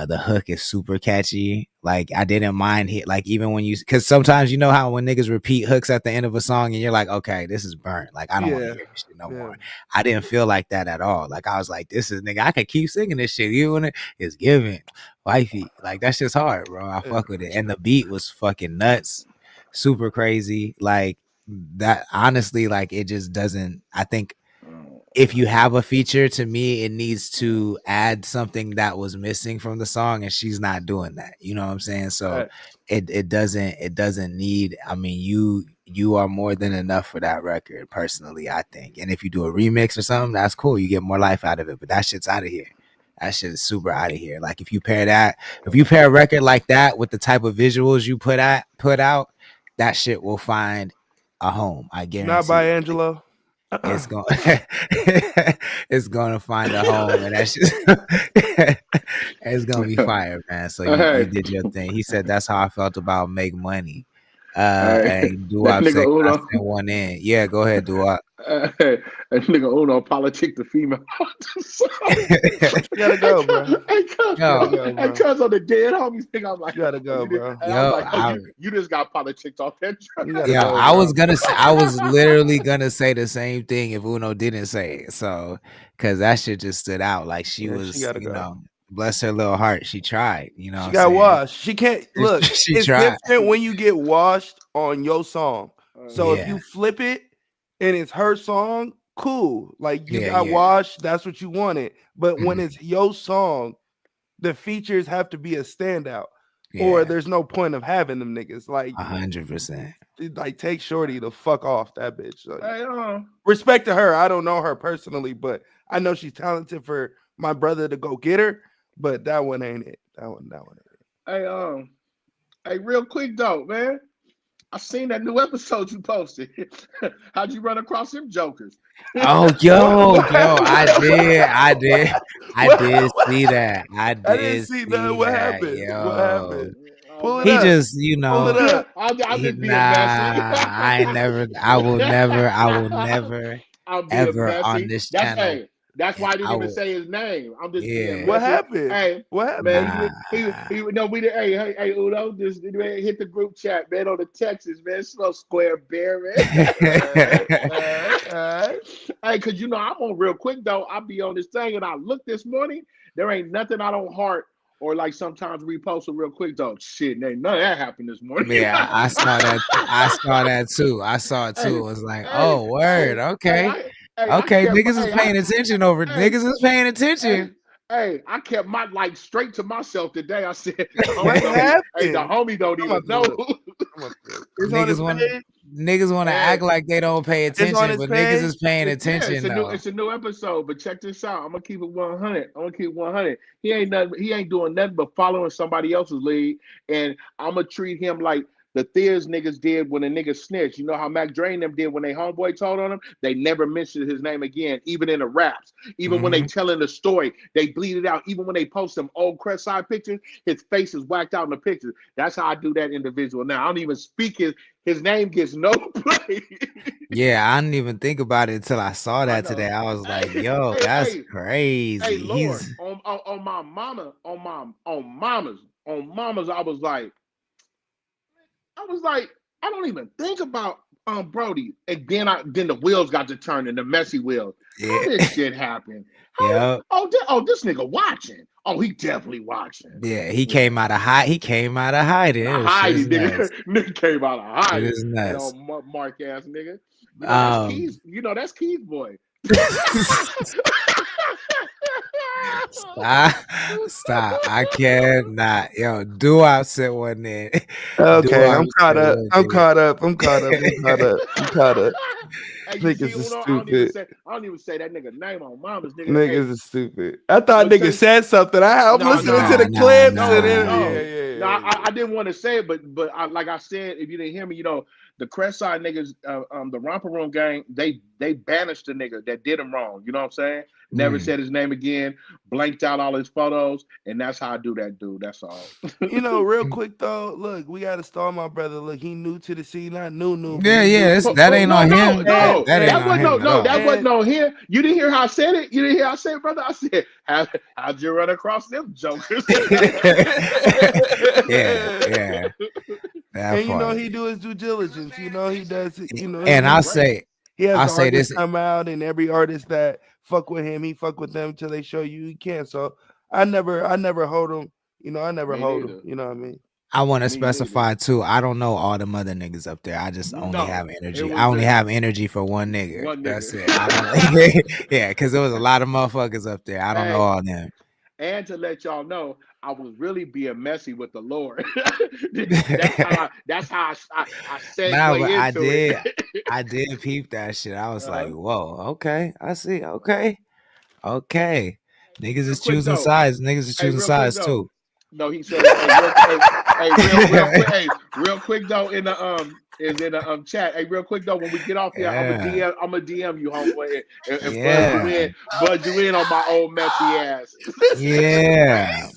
the hook is super catchy. Like I didn't mind like even when because sometimes you know how when niggas repeat hooks at the end of a song and you're like, okay, this is burnt. Like I don't want to hear this shit no more. I didn't feel like that at all. Like I was like, this is nigga, I could keep singing this shit. You and it's giving wifey. Like that shit's hard, bro. I fuck with it. And the beat was fucking nuts, super crazy. Like that honestly, like it just doesn't. I think if you have a feature, to me, it needs to add something that was missing from the song, and she's not doing that. You know what I'm saying? So it doesn't need. I mean, you are more than enough for that record, personally, I think. And if you do a remix or something, that's cool. You get more life out of it. But that shit's out of here. That shit is super out of here. Like if you pair a record like that with the type of visuals you put out, that shit will find a home. I guarantee. Not by Angelo. It's going it's gonna find a home, and that's just it's gonna be fire, man. So you did your thing. He said that's how I felt about Make Money. And Doo-Wop said I sent one in. Yeah, go ahead, Doo-Wop. That nigga Uno politic the female. You gotta go, bro. Hey, cuz on the dead homies thing, I'm like, you gotta go, bro. You just got politics off that. Yeah, I was literally gonna say the same thing if Uno didn't say it. So, because that shit just stood out. Like she was, bless her little heart. She tried. You know, she got washed. She can't look. It's different when you get washed on your song. So if you flip it and it's her song, cool. Like you got washed, that's what you wanted. But when it's your song, the features have to be a standout, or there's no point of having them niggas. Like 100%. Like take Shorty the fuck off that bitch. Like, respect to her. I don't know her personally, but I know she's talented for my brother to go get her. But that one ain't it. That one ain't it. Hey, real quick though, man. I seen that new episode you posted. How'd you run across them jokers? Oh, yo, I did see that. I didn't see that. What happened? Yo. What happened? Pull it he up. Just, you know, pull it up. I will never ever on this channel. That's why I didn't even say his name. I'm just being what happened? Hey, what happened? Man, we did. Hey, Uno, just hit the group chat, man, on the Texas, man. Slow square bear, man. Hey, cause you know I'm on real quick though. I'll be on this thing, and I looked this morning. There ain't nothing I don't heart or like sometimes repost it real quick though. Shit, ain't none of that happened this morning. Yeah, I saw that. I saw it too. It was like, oh, word, okay. Okay, niggas is paying attention over. Niggas is paying attention. Hey, I kept my like straight to myself today. I said, the homie don't even know. Niggas want to act like they don't pay attention, but niggas is paying attention. It's a new episode, but check this out. I'm gonna keep it 100. He ain't doing nothing but following somebody else's lead, and I'm gonna treat him like the Thears niggas did when a nigga snitched. You know how Mac Dre and them did when they homeboy told on him? They never mentioned his name again, even in the raps. Even when they telling the story, they bleed it out. Even when they post some old Crest Side pictures, his face is whacked out in the pictures. That's how I do that individual now. I don't even speak his name gets no play. Yeah, I didn't even think about it until I saw that today. I was like, yo, that's Hey, crazy. Lord, He's on my mama, on mamas, I was like, I don't even think about Brody. And then the wheels got to turn and the messy wheels. How this shit happened? Yep. This nigga watching. Oh, he definitely watching. Yeah, he came out of hiding. The hiding nigga. Nigga came out of It hiding. is That nuts. old Mark ass nigga. You know, that's Keys. You know, that's Keys boy. Stop. I cannot. Yo, do sent one in. Okay, I'm caught sent up. one I'm in. caught up. I'm caught up. I'm caught up. I'm caught up. Hey, you see, Niggas is Uno, stupid. I don't even say that nigga name on mama's nigga. Niggas Hey, is stupid. I thought niggas said something. I'm listening to the clips. No, I didn't want to say it, but like I said, if you didn't hear me, you know, the Crestside niggas, the Romper Room gang, they banished the nigga that did him wrong. You know what I'm saying? Never said his name again, blanked out all his photos, and that's how I do that, dude. That's all. You know, real quick though, look, we gotta stall my brother. Look, he new to the scene, not new. Yeah, that ain't on him. No, That wasn't on him. You didn't hear how I said it. You didn't hear how I said it, brother. I said, how'd you run across them jokers? yeah. And you know he do his due diligence. You know he does. You know, and he has I'll the say artists this. come out, and every artist that fuck with him, he fuck with them until they show you he can't. So I never hold him. You know, I never hold him. You know what I mean? I want to specify too. I don't know all the other niggas up there. I just only have energy. I only have energy for one nigga. That's it. I don't, yeah, because there was a lot of motherfuckers up there. I don't know all them. And to let y'all know, I was really being messy with the Lord. that's how I segue into it. I did peep that shit. I was like, whoa, okay, I see, okay. Niggas is choosing sides. Niggas is choosing sides too. No, he said, real quick though, in the chat. Hey, real quick though, when we get off here, I'm a DM you, homeboy, and buzz you in on my old messy ass. Yeah.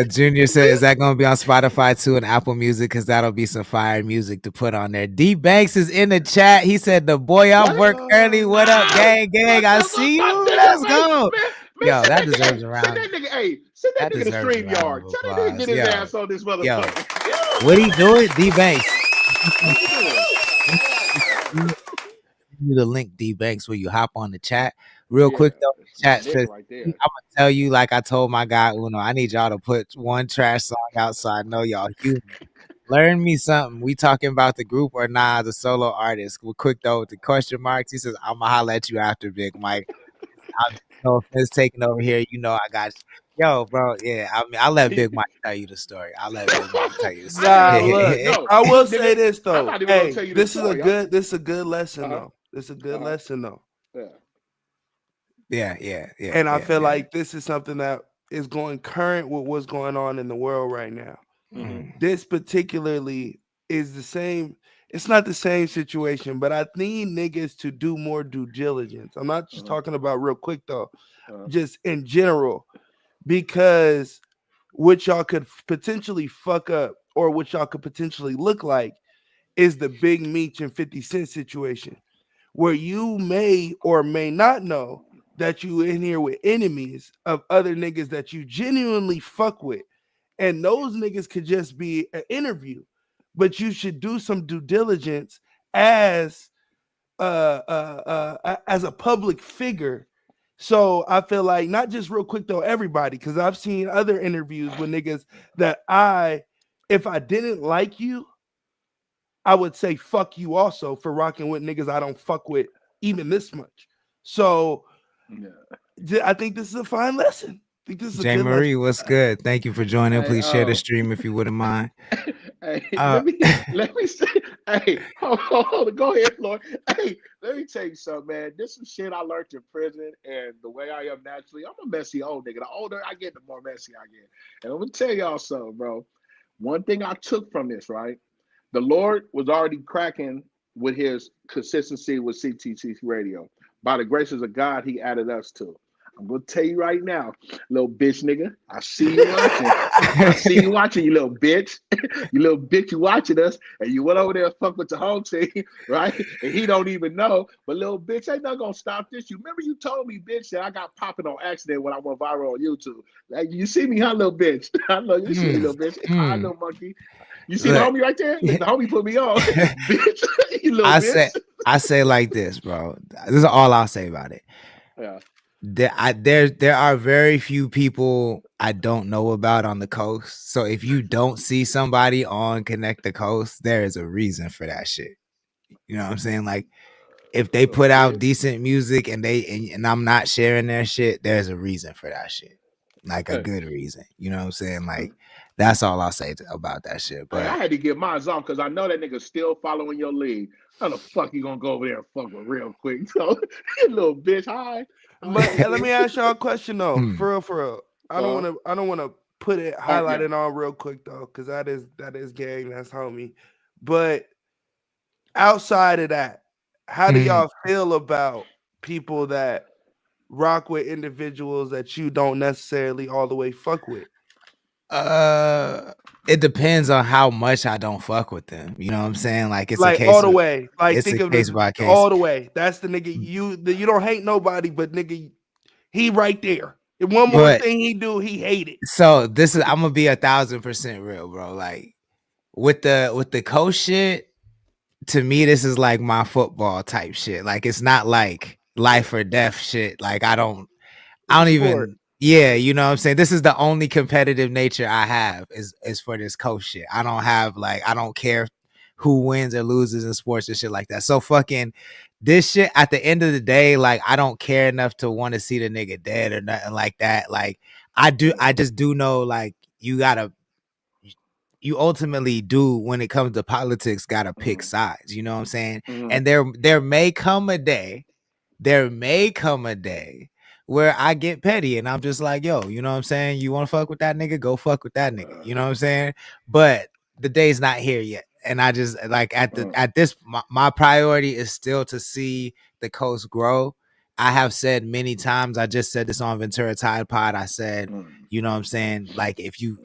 Junior said, is that gonna be on Spotify too and Apple Music? Because that'll be some fire music to put on there. D Banks is in the chat. He said, the boy off work early. What up, gang? I see you. Let's go. Yo, that deserves a round. Send that nigga to StreamYard. Tell that nigga get his ass on this motherfucker. What he doing? D Banks. You the link, D Banks, where you hop on the chat real quick though. Chat says, I'm gonna tell you, like I told my guy Uno, I need y'all to put one trash song out so I know y'all human. Learn me something. We talking about the group or nah, the solo artist? We're quick though with the question marks. He says, I'm gonna holler at you after, Big Mike. No offense taking over here. You know I got you. Yo, bro. Yeah, I mean, I'll let Big Mike tell you the story. I'll let Big Mike tell you the story. Look, I will say this though. Hey, this is a good lesson though. This is a good lesson though. Yeah. And I feel like this is something that is going current with what's going on in the world right now. This particularly is the same. It's not the same situation, but I need niggas to do more due diligence. I'm not just talking about real quick though, just in general, because what y'all could potentially fuck up or what y'all could potentially look like is the Big Meech and 50 Cent situation, where you may or may not know that you in here with enemies of other niggas that you genuinely fuck with. And those niggas could just be an interview, but you should do some due diligence as a public figure. So I feel like, not just real quick though, everybody, because I've seen other interviews with niggas that if I didn't like you, I would say fuck you also for rocking with niggas I don't fuck with even this much. So I think this is a fine lesson. I think this is Jay Marie, what's good? Thank you for joining. Please share the stream if you wouldn't mind. Let me say, hold on, go ahead, Lord. Hey, let me tell you something, man. This is shit I learned in prison, and the way I am naturally, I'm a messy old nigga. The older I get, the more messy I get. And I'm gonna tell y'all something, bro. One thing I took from this, right? The Lord was already cracking with his consistency with CTC radio. By the graces of God, he added us to. I'm gonna tell you right now, little bitch nigga. I see you watching. I see you watching, you little bitch. You little bitch, you watching us, and you went over there and fuck with the home team, right? And he don't even know. But little bitch, ain't not gonna stop this. You remember you told me, bitch, that I got popping on accident when I went viral on YouTube. Like, you see me, huh, little bitch? I know you see me, little bitch. Hi, little monkey. You see the homie right there? The homie put me on. Bitch, you little bitch. I say like this, bro. This is all I'll say about it. Yeah. There are very few people I don't know about on the coast. So if you don't see somebody on Connect the Coast, there is a reason for that shit. You know what I'm saying? Like, if they put out decent music and I'm not sharing their shit, there's a reason for that shit. Like a good reason. You know what I'm saying? Like, that's all I'll say about that shit. But hey, I had to get mine off because I know that nigga still following your lead. How the fuck you gonna go over there and fuck with real quick? So, little bitch, hi. But let me ask y'all a question though, for real. I don't want to put it highlighted on real quick though, because that is gang, that's homie. But outside of that, how do y'all feel about people that rock with individuals that you don't necessarily all the way fuck with? It depends on how much I don't fuck with them. You know what I'm saying? Like, it's like a case all the way. Like, it's think a of case this by case. all the way. That's the nigga you don't hate nobody, but nigga, he right there. And one more thing he do, he hate it. So this is, I'm gonna be 1,000% real, bro. Like, with the coach shit, to me, this is like my football type shit. Like, it's not like life or death shit. Like, I don't even, you know what I'm saying? This is the only competitive nature I have is for this coach shit. I don't have, like, I don't care who wins or loses in sports and shit like that. So fucking this shit, at the end of the day, like, I don't care enough to want to see the nigga dead or nothing like that. Like, I just do know, like, you ultimately do, when it comes to politics, gotta pick sides. You know what I'm saying? And there may come a day where I get petty and I'm just like, yo, you know what I'm saying? You want to fuck with that nigga? Go fuck with that nigga. You know what I'm saying? But the day's not here yet. And I just, like, at this, my priority is still to see the coast grow. I have said many times, I just said this on Ventura Tide Pod. I said, you know what I'm saying? Like, if you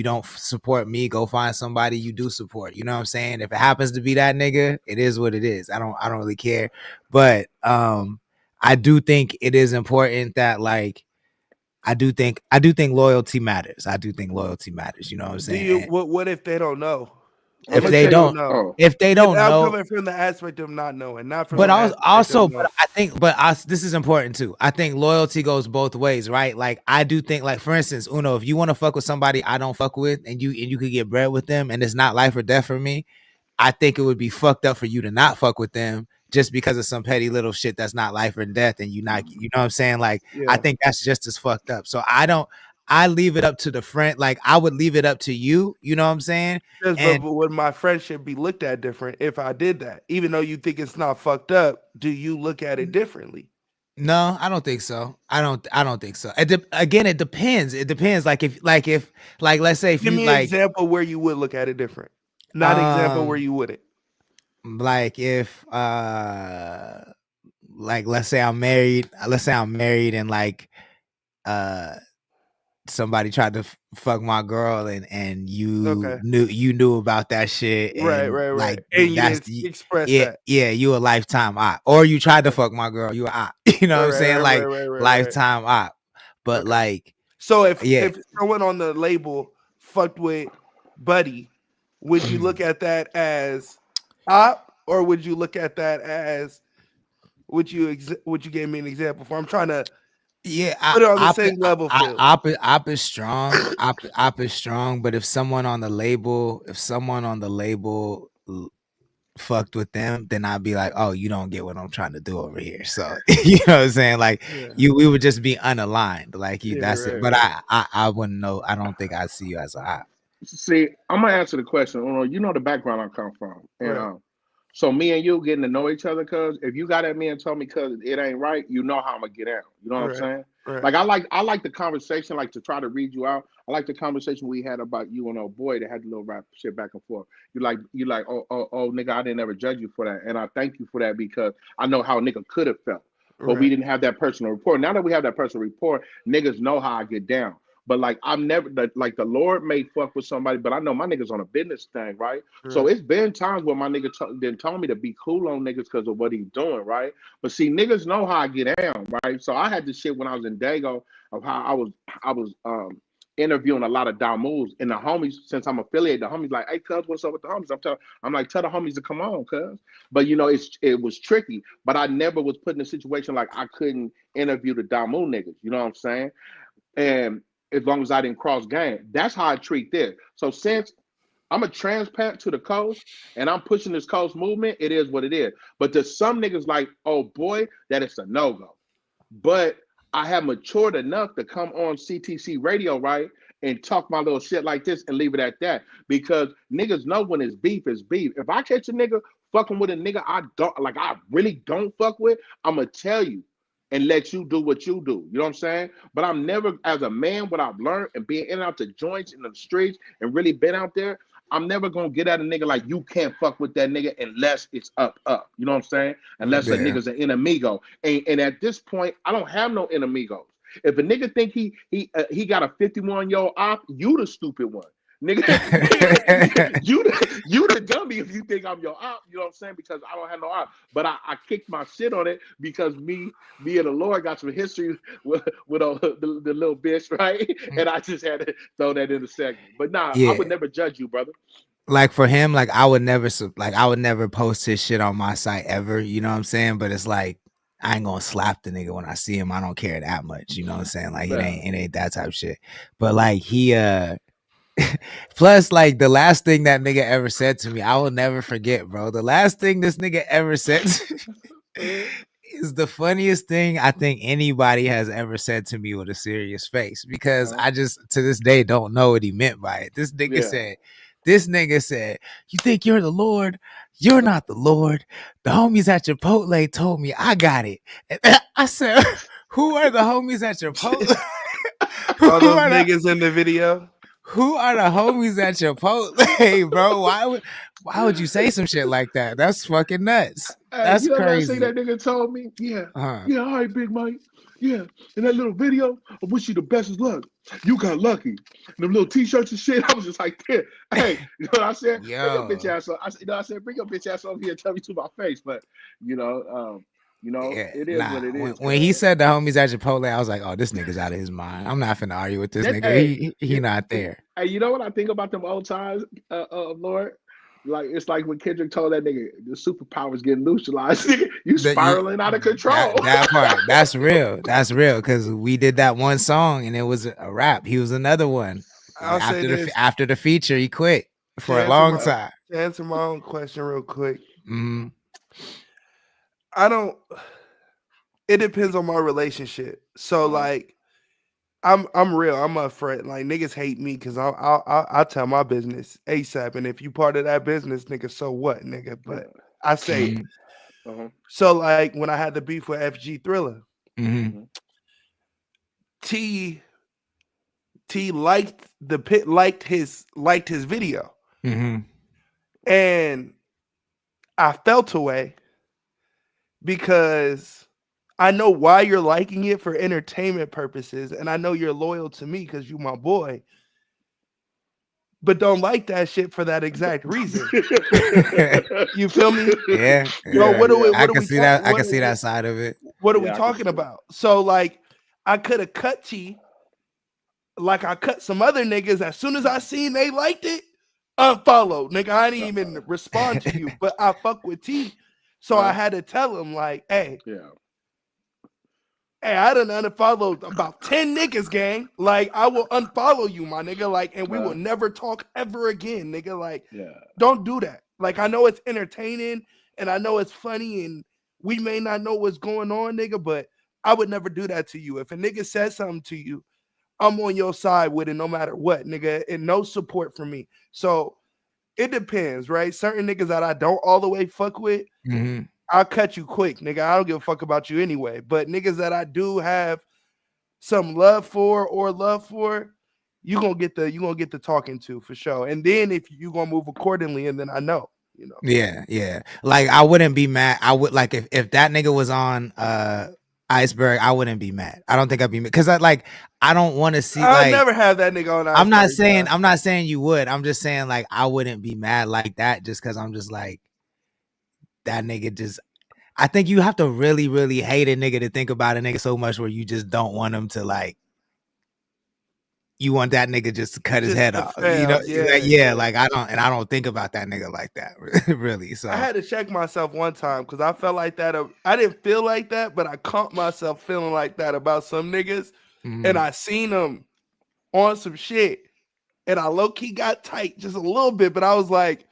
don't support me, go find somebody you do support. You know what I'm saying? If it happens to be that nigga, it is what it is. I don't really care. But I do think it is important that, like, I do think loyalty matters. I do think loyalty matters. You know what I'm saying? What if they don't know? If they don't know, I'm coming from the aspect of not knowing, not from. But also, but I think, this is important too. I think loyalty goes both ways, right? Like, I do think, like, for instance, Uno, if you want to fuck with somebody I don't fuck with, and you could get bread with them, and it's not life or death for me, I think it would be fucked up for you to not fuck with them just because of some petty little shit that's not life or death, and you know what I'm saying? Like, I think that's just as fucked up. So I leave it up to the friend. Like, I would leave it up to you. You know what I'm saying? But would my friendship be looked at different if I did that? Even though you think it's not fucked up, do you look at it differently? No, I don't think so. I don't think so. Again, it depends. It depends. Like, if let's say, if give me an example where you would look at it different. Not an example where you wouldn't. Like, if like, let's say I'm married and, like, somebody tried to fuck my girl and you knew about that shit, and right. Like, and that's you express that. Yeah, you a lifetime op. Or you tried to fuck my girl, you a op. You know what I'm saying? Like, lifetime op. But like, so if someone on the label fucked with Buddy, would you look at that as op, or would you look at that as would you give me an example for? I'm trying to put it on the same level. Op is strong. Op is strong. But if someone on the label fucked with them, then I'd be like, oh, you don't get what I'm trying to do over here. So you know what I'm saying? Like, we would just be unaligned. Like, that's it. But I wouldn't know. I don't think I see you as a op. See, I'm gonna answer the question. You know the background I come from, and So me and you getting to know each other, cuz if you got at me and told me cuz it ain't right, you know how I'm gonna get out. You know what I'm Right. saying? Right. Like I like the conversation, like to try to read you out. I like the conversation we had about you and old boy that had the little rap shit back and forth. You like, oh nigga, I didn't ever judge you for that. And I thank you for that because I know how a nigga could have felt. But we Right. didn't have that personal rapport. Now that we have that personal rapport, niggas know how I get down. But like I'm never like the Lord may fuck with somebody, but I know my niggas on a business thing, right? So Right. it's been times where my nigga then told me to be cool on niggas because of what he's doing, right? But see, niggas know how I get down, right? So I had this shit when I was in Dago of how I was interviewing a lot of Damus and the homies, since I'm affiliated, the homies like, hey cuz, what's up with the homies? I'm like, tell the homies to come on, cuz. But you know, it was tricky. But I never was put in a situation like I couldn't interview the Damu niggas, you know what I'm saying? And as long as I didn't cross game, that's how I treat this. So since I'm a transplant to the coast and I'm pushing this coast movement, it is what it is. But to some niggas like, oh boy, that is a no-go. But I have matured enough to come on CTC radio, right? And talk my little shit like this and leave it at that. Because niggas know when it's beef, it's beef. If I catch a nigga fucking with a nigga I really don't fuck with, I'ma tell you and let you do what you do. You know what I'm saying? But I'm never, as a man, what I've learned and being in and out the joints in the streets and really been out there, I'm never gonna get at a nigga like you can't fuck with that nigga unless it's up. You know what I'm saying? Unless a Yeah. nigga's an enemigo. And at this point, I don't have no enemigos. If a nigga think he got a 51-year-old op, you the stupid one. Nigga, you the dummy if you think I'm your op, you know what I'm saying? Because I don't have no op. But I kicked my shit on it because me and the Lord got some history with the little bitch, right? And I just had to throw that in the segment. But nah, I Yeah. would never judge you, brother. Like for him, like I would never post his shit on my site ever, you know what I'm saying? But it's like I ain't gonna slap the nigga when I see him. I don't care that much, you know what I'm saying? Like it ain't that type of shit. But like he plus like the last thing that nigga ever said to me, I will never forget, bro. The last thing this nigga ever said to me is the funniest thing I think anybody has ever said to me with a serious face, because I just to this day don't know what he meant by it. This nigga said, you think you're the Lord? You're not the Lord. The homies at Chipotle told me I got it. And I said, who are the homies at Chipotle? All those niggas in the video. Who are the homies at Chipotle, bro? Why would you say some shit like that? That's fucking nuts. That's You know that thing crazy. that nigga told me? Yeah, all right, Big Mike. Yeah, in that little video, I wish you the best of luck. You got lucky. And them little t-shirts and shit, I was just like, hey, you know what I said? Bring your bitch ass up. I said, bring your bitch ass over here and tell me to my face. But it is what it is. When he said the homies at Chipotle, I was like, oh, this nigga's out of his mind. I'm not finna argue with this nigga. He not there. Hey, you know what I think about them old times, Lord? Like it's like when Kendrick told that nigga the superpowers getting neutralized. You spiraling out of control. That part, that's real. That's real because we did that one song and it was a rap. He was another one. After the feature, he quit for a long time. To answer my own question real quick, mm-hmm. It depends on my relationship. So like, I'm real. I'm upfront. Like niggas hate me because I'll tell my business ASAP. And if you part of that business, nigga, so what, nigga? But I say it. So like when I had the beef with FG Thriller, T liked liked his video, and I felt away because I know why you're liking it for entertainment purposes, and I know you're loyal to me because you my boy. But don't like that shit for that exact reason. You feel me? Yeah. I can see that side of it. What are we talking about? So like, I could have cut T, like I cut some other niggas. As soon as I seen they liked it, unfollow, nigga. I didn't even respond to you, but I fuck with T, so I had to tell him like, hey. Hey, I done unfollowed about 10 niggas, gang. Like, I will unfollow you, my nigga. Like, and we will never talk ever again, nigga. Like, don't do that. Like, I know it's entertaining and I know it's funny and we may not know what's going on, nigga, but I would never do that to you. If a nigga says something to you, I'm on your side with it no matter what, nigga, and no support from me. So it depends, right? Certain niggas that I don't all the way fuck with, I'll cut you quick, nigga. I don't give a fuck about you anyway. But niggas that I do have some love for, you gonna get the talking to for sure. And then if you gonna move accordingly, and then I know, you know. Yeah. Like I wouldn't be mad. I would like if that nigga was on Iceberg, I wouldn't be mad. I don't think I'd be mad because I don't want to see. I'll never have that nigga on Iceberg. I'm not saying you would. I'm just saying like I wouldn't be mad like that just because I'm just like that nigga just. I think you have to really, really hate a nigga to think about a nigga so much where you just don't want him to like. You want that nigga just to cut his head off, you know? Yeah. Like I don't think about that nigga like that, really. So I had to check myself one time because I felt like that. I didn't feel like that, but I caught myself feeling like that about some niggas, and I seen them on some shit, and I low key got tight just a little bit, but I was like,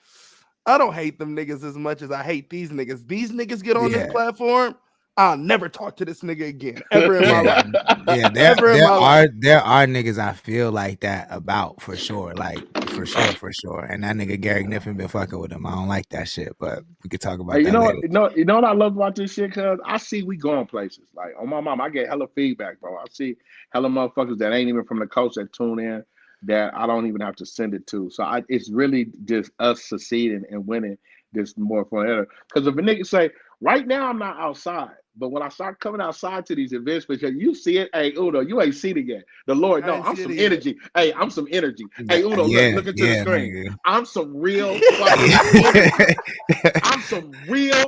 I don't hate them niggas as much as I hate these niggas. These niggas get on this platform. I'll never talk to this nigga again ever in my life. Yeah, there are niggas I feel like that about for sure. Like for sure. And that nigga Gary Kniffen been fucking with him. I don't like that shit, but we could talk about that later. You know what I love about this shit? Cause I see we going places. Like on my mom, I get hella feedback, bro. I see hella motherfuckers that ain't even from the coast that tune in that I don't even have to send it to. So it's really just us succeeding and winning this more fun. Because if a nigga say, right now I'm not outside, but when I start coming outside to these events, because you see it, hey Uno, you ain't seen it yet. The Lord, no, I'm some energy. Hey, I'm some energy. Hey Uno, look into the screen. Nigga. I'm some real fucking energy. I'm some real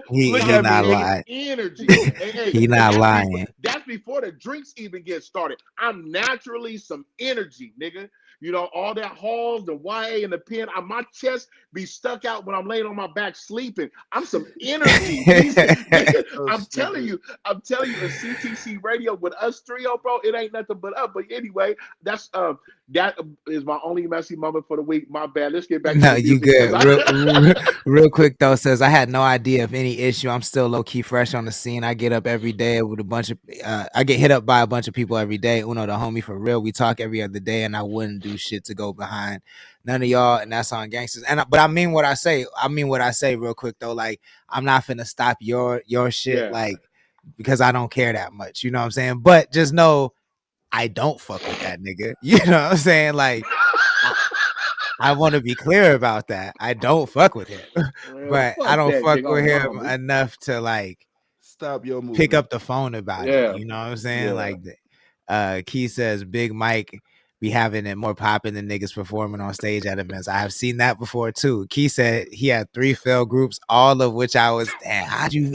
energy. Hey, he not lying. That's before the drinks even get started. I'm naturally some energy, nigga. You know, all that halls, the YA and the pen, my chest be stuck out when I'm laying on my back sleeping. I'm some energy. I'm telling you, a CTC radio with us trio, bro, it ain't nothing but up. But anyway, that is my only messy moment for the week. My bad. Let's get back to you good. Real quick though, says I had no idea of any issue. I'm still low key fresh on the scene. I get up every day with a bunch of I get hit up by a bunch of people every day. Uno, the homie, for real. We talk every other day, and I wouldn't do shit to go behind none of y'all, and that's on gangsters. But I mean what I say. Real quick though. Like I'm not finna stop your shit, like because I don't care that much. You know what I'm saying? But just know I don't fuck with that nigga. You know what I'm saying? Like I want to be clear about that. I don't fuck with him, but I don't fuck with him enough to like stop your movement. Pick up the phone about it. You know what I'm saying? Like Key says, Big Mike be having it more popping than niggas performing on stage at events. I have seen that before too. Key said he had 3 failed groups, all of which I was, damn, how you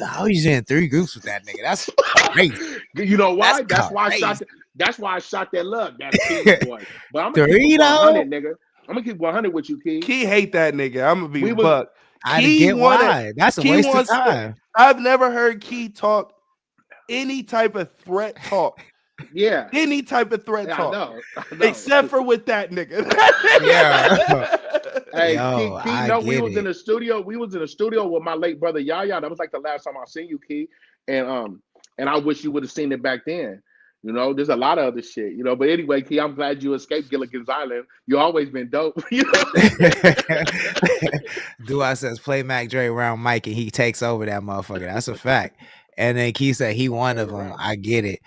in 3 groups with that nigga? That's crazy. You know why? That's why I shot that love. That's Key boy. But I'm gonna keep 100, nigga. I'm gonna keep 100 with you, Key. Key hate that nigga. I'm gonna be buck. I get why. That's a waste of time. I've never heard Key talk any type of threat talk. Yeah, any type of threat talk, I know. Except for with that nigga. Hey, Key, we was in the studio. We was in the studio with my late brother Yaya. That was like the last time I seen you, Key. And I wish you would have seen it back then. You know, there's a lot of other shit. You know, but anyway, Key, I'm glad you escaped Gilligan's Island. You always been dope. You know? Dua says play Mac Dre around Mike and he takes over that motherfucker. That's a fact. And then Key said he one of them. I get it.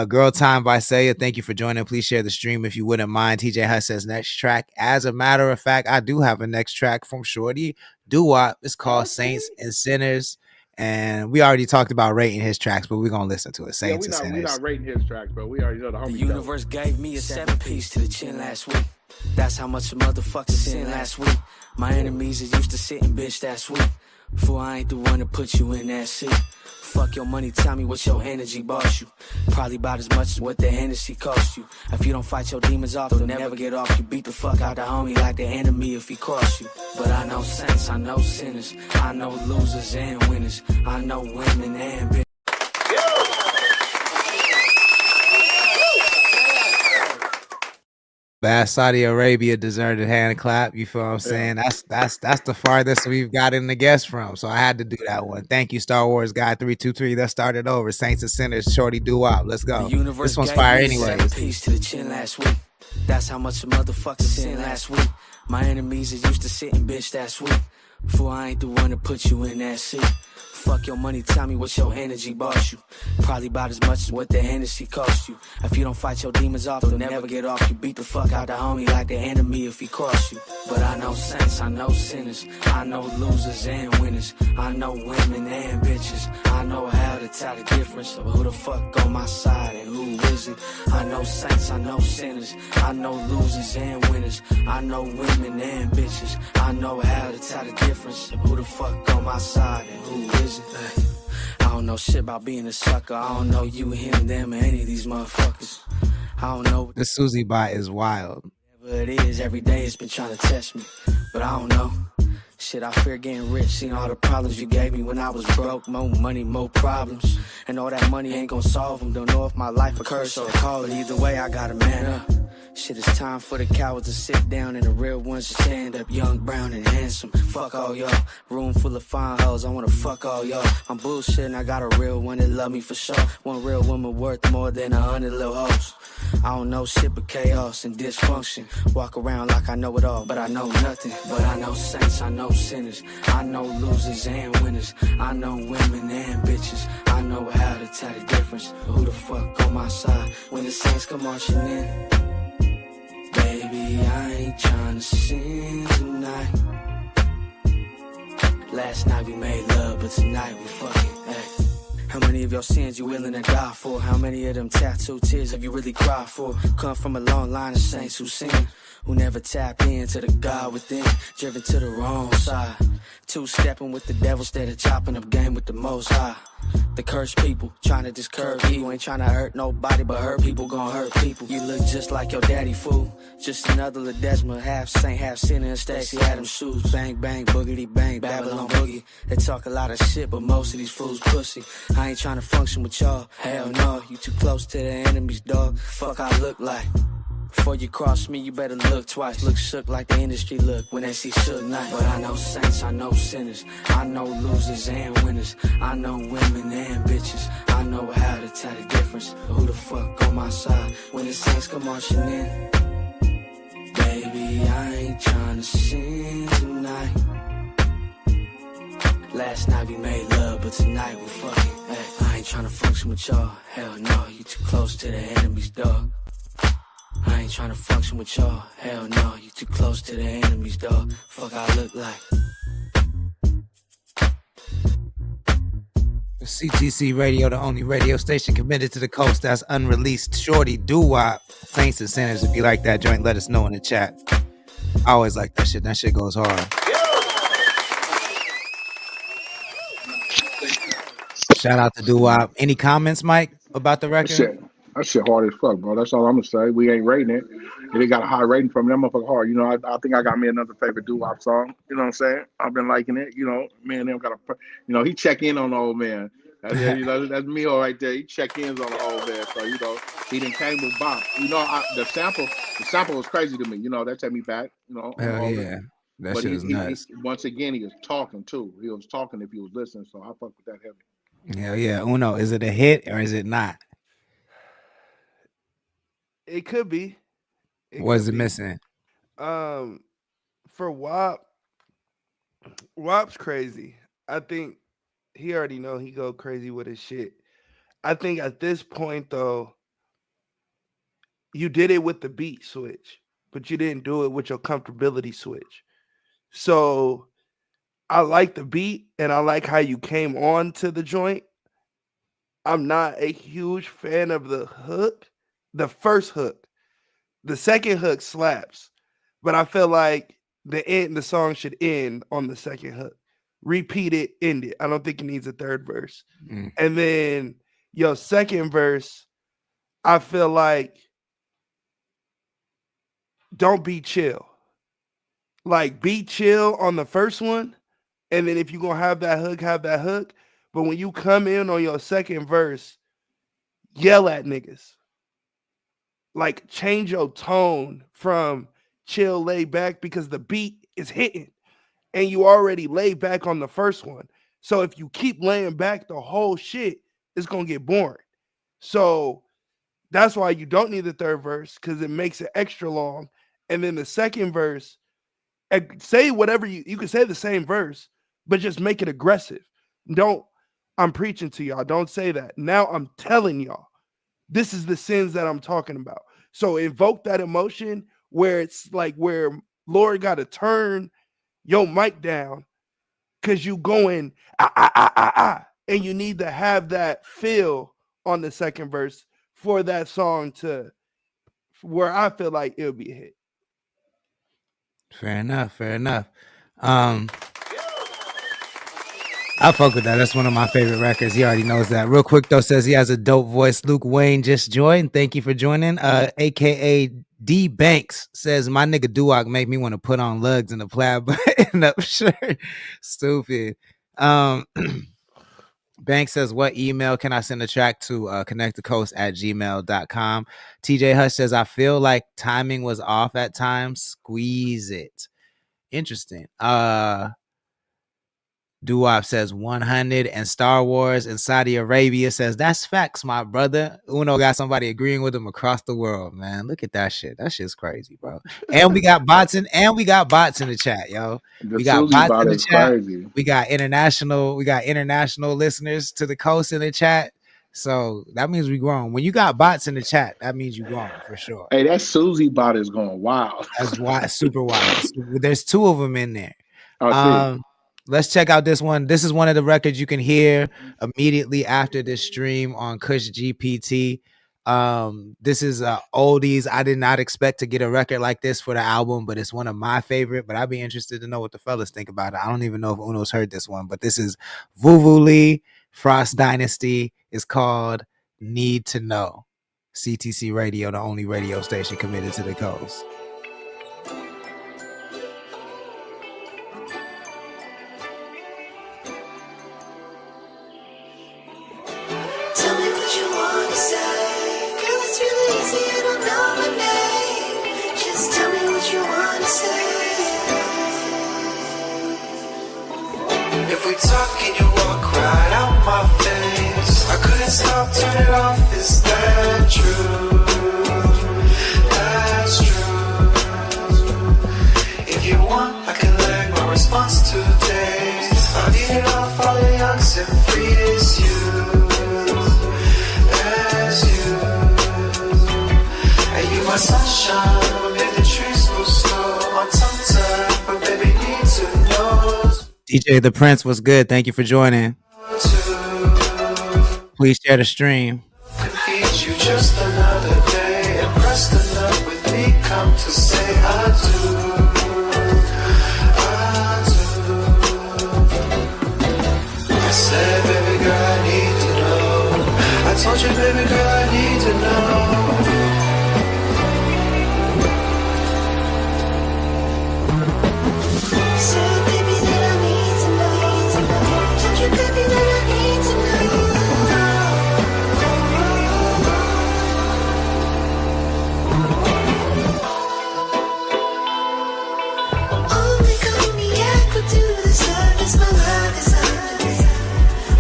Girl Time by Saya, thank you for joining. Please share the stream if you wouldn't mind. TJ Hutt says next track. As a matter of fact, I do have a next track from Shorty Doo-Wop. It's called Saints and Sinners. And we already talked about rating his tracks, but we're gonna listen to it. Saints and Sinners. We're not rating his tracks, bro. We already know the homie. The universe gave me a 7-piece to the chin last week. That's how much a motherfucker sin last week. My enemies are used to sitting, bitch, that's sweet. Fool, I ain't the one to put you in that seat. Fuck your money, tell me what your energy bought you. Probably about as much as what the Hennessy cost you. If you don't fight your demons off, they'll never get off. You beat the fuck out the homie like the enemy if he cross you. But I know saints, I know sinners. I know losers and winners. I know women and bitches. Bad Saudi Arabia deserted hand clap. You feel what I'm saying? That's the farthest we've gotten the guest from. So I had to do that one. Thank you, Star Wars Guy 323. Let's start it over. Saints and Sinners, Shorty Doo-Wop. Let's go. This one's fire anyway. Piece to the chin last week. That's how much a motherfucker sin last week. My enemies are used to sitting, bitch, that's sweet. Fool, I ain't the one to put you in that seat. Fuck your money, tell me what your energy bought you. Probably about as much as what the Hennessy cost you. If you don't fight your demons off, they'll never get off. You beat the fuck out the homie like the enemy if he cross you. But I know saints, I know sinners, I know losers and winners, I know women and bitches. I know how to tell the difference of who the fuck on my side and who isn't. I know saints, I know sinners, I know losers and winners, I know women and bitches. I know how to tell the difference of who the fuck on my side and who isn't. I don't know shit about being a sucker. I don't know you, him, them, or any of these motherfuckers. I don't know. The Susie bot is wild. Whatever it is, every day it's been trying to test me. But I don't know. Shit, I fear getting rich. Seen all the problems you gave me when I was broke. More money, more problems. And all that money ain't gonna solve them. Don't know if my life a curse or a call it. Either way, I gotta man up. Shit, it's time for the cowards to sit down and the real ones to stand up. Young, brown, and handsome. Fuck all y'all. Room full of fine hoes. I wanna fuck all y'all. I'm bullshitting. I got a real one that love me for sure. One real woman worth more than 100 little hoes. I don't know shit but chaos and dysfunction. Walk around like I know it all, but I know nothing. But I know saints, I know sinners, I know losers and winners, I know women and bitches. I know how to tell the difference. Who the fuck on my side when the saints come marching in? Baby, I ain't tryna sin tonight. Last night we made love, but tonight we fucking, hey. How many of your sins you willing to die for? How many of them tattooed tears have you really cried for? Come from a long line of saints who sin, who never tap into the God within, driven to the wrong side. Two-stepping with the devil instead of chopping up game with the Most High. The cursed people, trying to discourage you. Ain't trying to hurt nobody, but hurt people gon' hurt people. You look just like your daddy, fool. Just another Ledesma, half saint, half sinner, and Stacey Adams shoes. Bang, bang, boogity, bang, Babylon boogie. They talk a lot of shit, but most of these fools pussy. I ain't trying to function with y'all, hell no. You too close to the enemy's dog, fuck I look like. Before you cross me, you better look twice. Look shook like the industry look when they see Suge Knight. But I know saints, I know sinners, I know losers and winners, I know women and bitches. I know how to tell the difference. Who the fuck on my side when the saints come marching in? Baby, I ain't tryna sin tonight. Last night we made love, but tonight we fucking, hey. I ain't tryna function with y'all, hell no. You too close to the enemy's dog. I ain't tryna function with y'all, hell no. You too close to the enemy's dog. Fuck I look like. CTC Radio, the only radio station committed to the coast that's unreleased. Shorty doo-wop, Saints and Sinners. If you like that joint, let us know in the chat. I always like that shit. That shit goes hard. Shout out to doo-wop. Any comments, Mike, about the record? That shit hard as fuck, bro. That's all I'm gonna say. We ain't rating it. It got a high rating from it. That motherfucker hard. You know, I think I got me another favorite doo-wop song. You know what I'm saying? I've been liking it. You know, me and them got a, you know, he check in on the old man. That's, you know, that's me all right there. He check ins on the old man. So, you know, he done came with Bob. You know, the sample was crazy to me. You know, that took me back. You know, hell yeah. That but shit is nuts. Once again, he was talking too. He was talking if he was listening. So I fuck with that heavy. Hell yeah. Uno, is it a hit or is it not? It could be. What is it missing? For WAP, WAP's crazy. I think he already know he go crazy with his shit. I think at this point though, you did it with the beat switch, but you didn't do it with your comfortability switch. So I like the beat and I like how you came on to the joint. I'm not a huge fan of the hook. The first hook, the second hook slaps, but I feel like the song should end on the second hook. Repeat it, end it. I don't think it needs a third verse. And then your second verse, I feel like don't be chill. Like be chill on the first one, and then if you're gonna have that hook. But when you come in on your second verse, yell at niggas. Like change your tone from chill, lay back, because the beat is hitting and you already lay back on the first one. So if you keep laying back the whole shit, it's going to get boring. So that's why you don't need the third verse, because it makes it extra long. And then the second verse, say whatever you can say the same verse, but just make it aggressive. Don't, I'm preaching to y'all. Don't say that. Now I'm telling y'all, this is the sins that I'm talking about. So invoke that emotion where it's like where Lord got to turn your mic down because you going and you need to have that feel on the second verse for that song to where I feel like it'll be a hit. Fair enough. I fuck with that. That's one of my favorite records. He already knows that. Real quick though, says he has a dope voice. Luke Wayne just joined. Thank you for joining. AKA D Banks says my nigga Duwak make me want to put on lugs and a plaid button up shirt. Stupid. Banks says, what email can I send a track to? connectthecoast@gmail.com. TJ Hush says, I feel like timing was off at times. Squeeze it. Interesting. Duwop says 100 and Star Wars and Saudi Arabia says that's facts, my brother. Uno got somebody agreeing with him across the world, man. Look at that shit. That shit's crazy, bro. And we got bots in the chat, yo. We got bots in the chat. Crazy. We got international listeners to the coast in the chat. So that means we grown. When you got bots in the chat, that means you grown for sure. Hey, that Susie bot is going wild. That's wild, super wild. There's two of them in there. Let's check out this one. This is one of the records you can hear immediately after this stream on Kush GPT. This is oldies. I did not expect to get a record like this for the album, but it's one of my favorite. But I'd be interested to know what the fellas think about it. I don't even know if Uno's heard this one, but this is Vuvu Lee, Frost Dynasty. It's called Need to Know. CTC Radio, the only radio station committed to the coast. If we talk and you walk right out my face, I couldn't stop, turn it off, is that true? That's true. If you want, I can lag my response today. I'll get it off all the yucks and free as you. And you my sunshine, amid the trees move slow. On tongue tied, but baby need to know. DJ The Prince was good. Thank you for joining. Please share the stream. Confuse you just another day. Impressed enough with me, come to say I do. I said, baby girl, I need to know. I told you, baby girl, I need to know.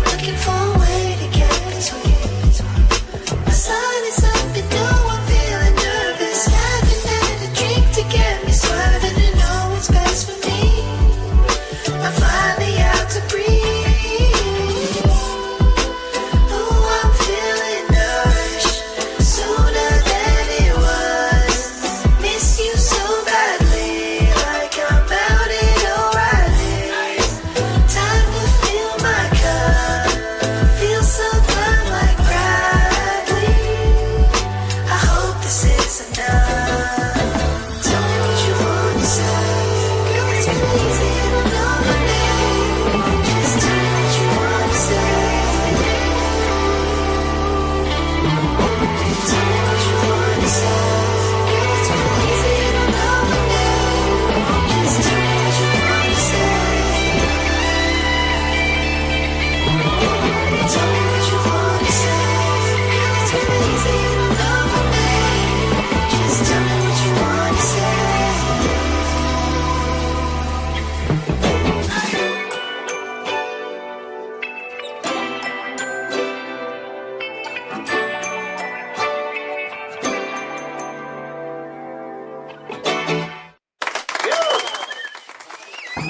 Looking for a way to get between my side.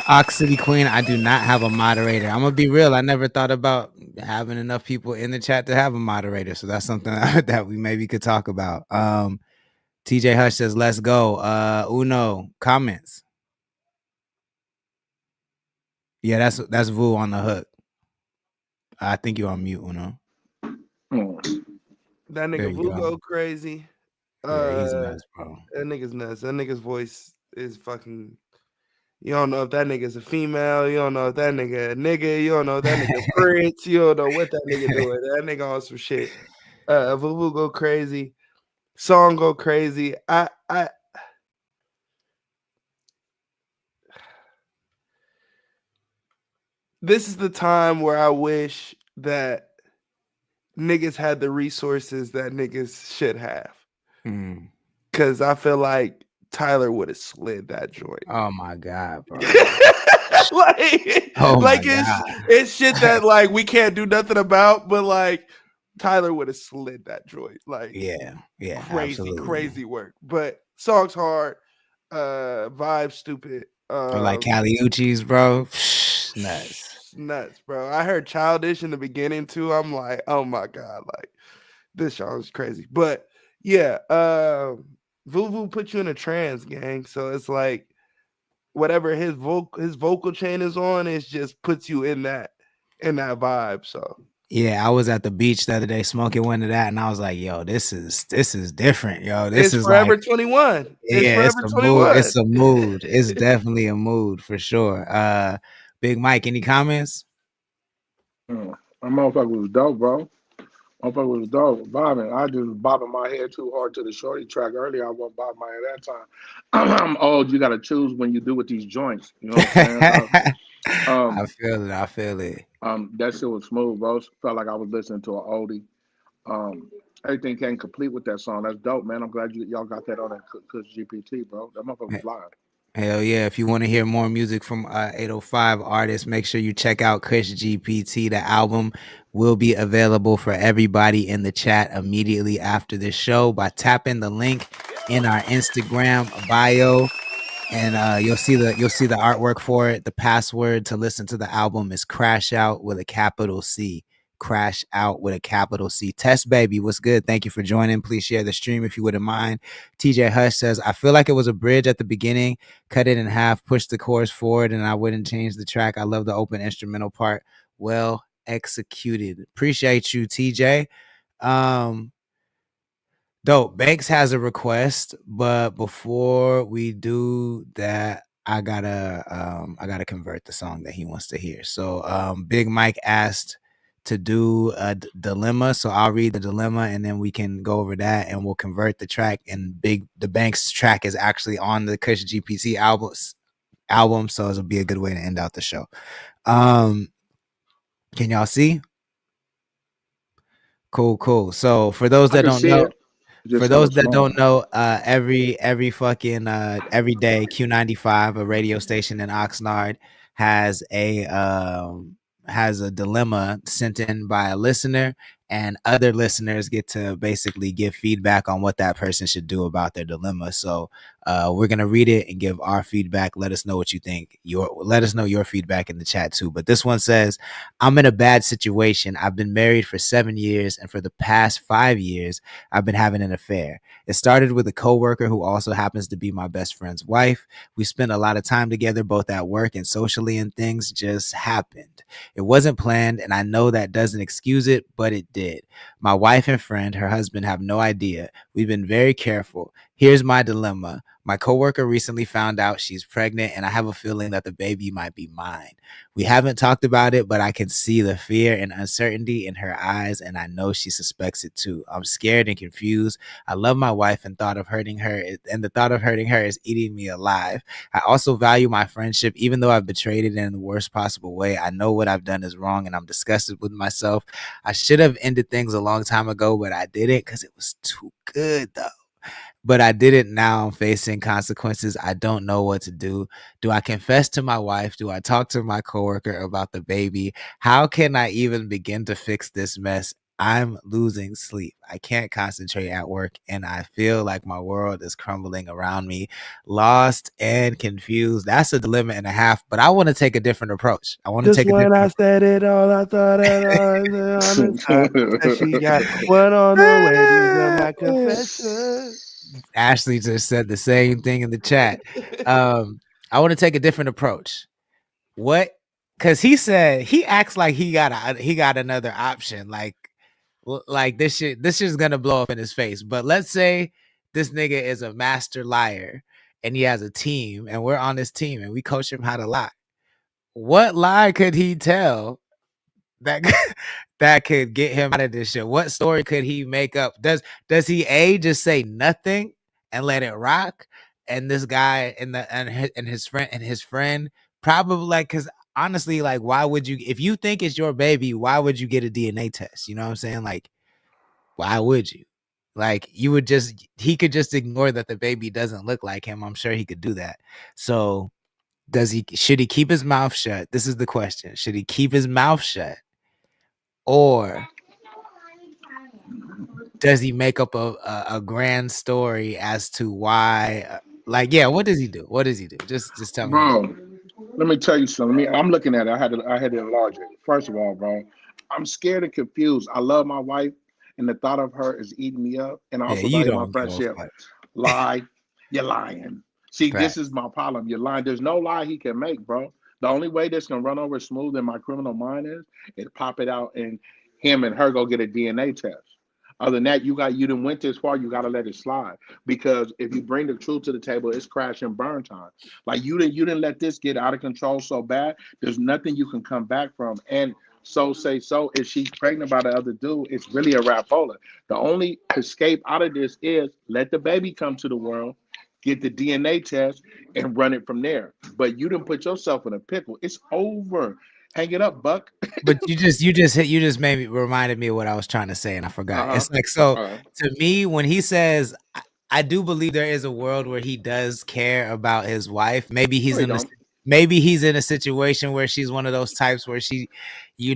Ox City Queen, I do not have a moderator. I'm gonna be real. I never thought about having enough people in the chat to have a moderator. So that's something that we maybe could talk about. TJ Hush says, let's go. Uno, comments. Yeah, that's Vu on the hook. I think you're on mute, Uno. That nigga Vu go crazy. Yeah, he's nuts, bro. That nigga's nuts. That nigga's voice is fucking. You don't know if that nigga's a female. You don't know if that nigga a nigga. You don't know if that nigga Prince. You don't know what that nigga doing. That nigga on some shit. Vu go crazy. Song go crazy. This is the time where I wish that niggas had the resources that niggas should have. Cause I feel like Tyler would have slid that joint. Oh my God, bro. It's shit that like we can't do nothing about, but like Tyler would have slid that joint. Like yeah, crazy work. But song's hard, vibe stupid. Or like Cali Uchis, bro. Nuts, bro. I heard Childish in the beginning too. I'm like, oh my God, like this song is crazy. But yeah, Vuvu put you in a trance, gang. So it's like whatever his vocal chain is on, it just puts you in that vibe. So yeah, I was at the beach the other day smoking one of that, and I was like, "Yo, this is different, yo. This is Forever like, 21. It's a mood. It's a mood. It's definitely a mood for sure." Big Mike, any comments? That motherfucker was dope, bro. Motherfucker was dope. Bobbing. I just bobbing my head too hard to the shorty track earlier. I wasn't bobbing my head that time. I'm old. You got to choose when you do with these joints. You know what I'm saying? I feel it. That shit was smooth, bro. Felt like I was listening to an oldie. Everything came complete with that song. That's dope, man. I'm glad y'all got that on that Kush GPT, bro. That motherfucker was live. Hell yeah. If you want to hear more music from 805 artists, make sure you check out Kush GPT. The album will be available for everybody in the chat immediately after this show by tapping the link in our Instagram bio. And you'll see the artwork for it. The password to listen to the album is Crash Out with a capital C. Crash Out with a capital C. Test Baby, what's good? Thank you for joining. Please share the stream if you wouldn't mind. TJ Hush says, I feel like it was a bridge at the beginning. Cut it in half, push the chorus forward, and I wouldn't change the track. I love the open instrumental part. Well executed. Appreciate you, TJ. Dope. Banks has a request, but before we do that, I gotta convert the song that he wants to hear. So Big Mike asked to do a dilemma, so I'll read the dilemma and then we can go over that and we'll convert the track. And the Banks track is actually on the Kush GPT album, so it'll be a good way to end out the show. Can y'all see? Cool. So for those that don't know, every fucking every day Q95, a radio station in Oxnard, has a dilemma sent in by a listener, and other listeners get to basically give feedback on what that person should do about their dilemma. So we're gonna read it and give our feedback. Let us know what you think. Let us know your feedback in the chat too. But this one says, I'm in a bad situation. I've been married for 7 years, and for the past 5 years, I've been having an affair. It started with a coworker who also happens to be my best friend's wife. We spent a lot of time together, both at work and socially, and things just happened. It wasn't planned, and I know that doesn't excuse it, but it did. My wife and friend, her husband, have no idea. We've been very careful. Here's my dilemma. My coworker recently found out she's pregnant, and I have a feeling that the baby might be mine. We haven't talked about it, but I can see the fear and uncertainty in her eyes, and I know she suspects it too. I'm scared and confused. I love my wife, and the thought of hurting her is eating me alive. I also value my friendship, even though I've betrayed it in the worst possible way. I know what I've done is wrong, and I'm disgusted with myself. I should have ended things a long time ago, but I didn't because it was too good, though. But I did it. Now I'm facing consequences. I don't know what to do. Do I confess to my wife? Do I talk to my coworker about the baby? How can I even begin to fix this mess? I'm losing sleep. I can't concentrate at work, and I feel like my world is crumbling around me, lost and confused. That's a dilemma and a half, but I want to take a different approach. I want to Just take a when I different said it all, I thought it on the top. That she got one on the way. These are my confessions. Ashley just said the same thing in the chat. I want to take a different approach. What? Because he said he acts like he got another option. Like this shit's gonna blow up in his face. But let's say this nigga is a master liar and he has a team and we're on this team and we coach him how to lie. What lie could he tell that that could get him out of this shit? What story could he make up? Does he just say nothing and let it rock? And this guy and his friend probably like, because honestly, like, why would you, if you think it's your baby, why would you get a DNA test? You know what I'm saying? Like, why would you? Like, he could just ignore that the baby doesn't look like him. I'm sure he could do that. So should he keep his mouth shut? This is the question. Should he keep his mouth shut? Or does he make up a grand story as to why? Like, yeah, what does he do? What does he do? Just tell me. Bro, let me tell you something. I'm looking at it. I had to enlarge it. First of all, bro, I'm scared and confused. I love my wife, and the thought of her is eating me up. And I Yeah, also you value my don't give a friendship. fuck. Lie, you're lying. See, this Fact. is my problem. You're lying. There's no lie he can make, bro. The only way this can run over smooth in my criminal mind is pop it out and him and her go get a DNA test. Other than that, you didn't went this far. You got to let it slide because if you bring the truth to the table, it's crash and burn time. Like you didn't let this get out of control so bad. There's nothing you can come back from. And so if she's pregnant by the other dude, it's really a rapola. The only escape out of this is let the baby come to the world, get the DNA test, and run it from there. But you didn't put yourself in a pickle. It's over. Hang it up, Buck. But you just reminded me of what I was trying to say and I forgot. Uh-huh. It's like, so Uh-huh. to me, when he says, I do believe there is a world where he does care about his wife. No, you don't. Maybe he's in a situation where she's one of those types where she, he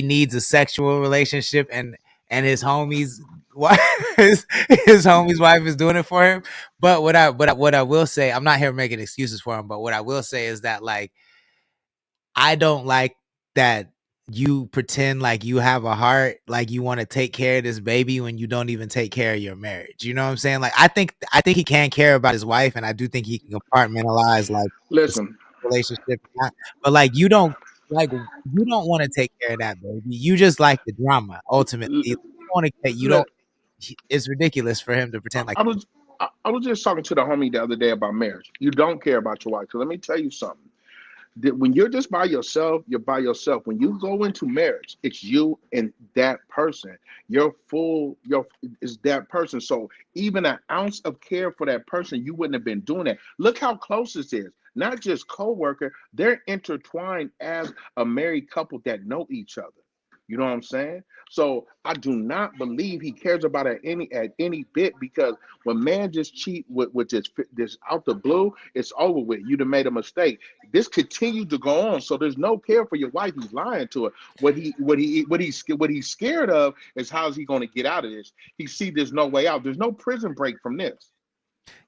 needs a sexual relationship and his homie's wife, his homie's wife is doing it for him. But what I will say, I'm not here making excuses for him, but what I will say is that, like, I don't like that you pretend like you have a heart, like you want to take care of this baby when you don't even take care of your marriage. You know what I'm saying? Like, I think he can care about his wife, and I do think he can compartmentalize like the Listen, relationship. But like, you don't want to take care of that baby. You just like the drama. Ultimately, you want to. You don't. It's ridiculous for him to pretend like. I was I was just talking to the homie the other day about marriage. You don't care about your wife. So let me tell you something. That when you're just by yourself, you're by yourself. When you go into marriage, it's you and that person. Your is that person. So even an ounce of care for that person, you wouldn't have been doing that. Look how close this is. Not just co-worker, they're intertwined as a married couple that know each other. You know what I'm saying? So I do not believe he cares about it at any bit because when man just cheat with this out the blue, it's over with. You'd have made a mistake. This continued to go on, so there's no care for your wife. He's lying to her. What he's scared of is how's he going to get out of this. He see there's no way out. There's no prison break from this.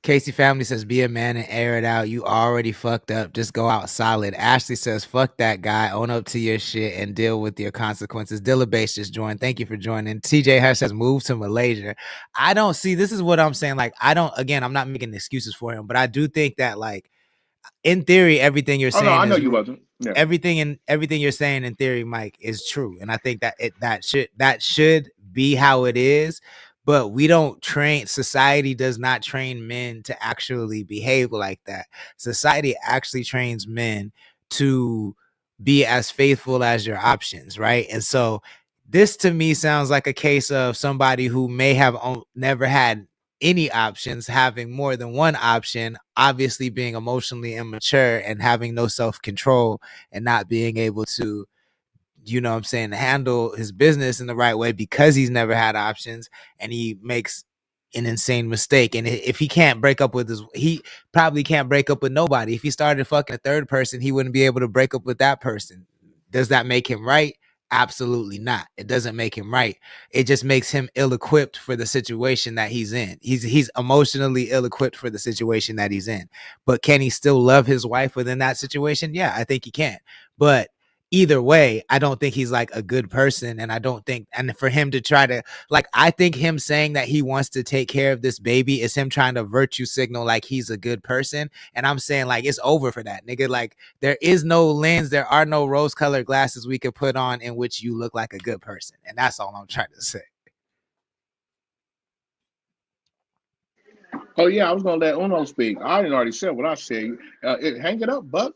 Casey Family says, be a man and air it out. You already fucked up. Just go out solid. Ashley says, fuck that guy. Own up to your shit and deal with your consequences. Dilla Base just joined. Thank you for joining. TJ Hush says, move to Malaysia. I don't see, this is what I'm saying. Like, I'm not making excuses for him, but I do think that, like, in theory, everything you're Oh no, saying I know is you wasn't. Yeah. everything you're saying in theory, Mike, is true. And I think that that should be how it is. But we don't train, society does not train men to actually behave like that. Society actually trains men to be as faithful as your options, right? And so this to me sounds like a case of somebody who may have never had any options, having more than one option, obviously being emotionally immature and having no self-control and not being able to, you know what I'm saying, handle his business in the right way because he's never had options, and he makes an insane mistake. And if he can't break up with he probably can't break up with nobody. If he started fucking a third person, he wouldn't be able to break up with that person. Does that make him right? Absolutely not. It doesn't make him right. It just makes him ill-equipped for the situation that he's in. He's emotionally ill-equipped for the situation that he's in. But can he still love his wife within that situation? Yeah, I think he can. But either way, I don't think he's like a good person. And I don't think, and for him to try to, like, I think him saying that he wants to take care of this baby is him trying to virtue signal like he's a good person. And I'm saying, like, it's over for that, nigga. Like, there is no lens, there are no rose-colored glasses we could put on in which you look like a good person. And that's all I'm trying to say. Oh yeah, I was gonna let Uno speak. I already said what I said. Hang it up, Buck.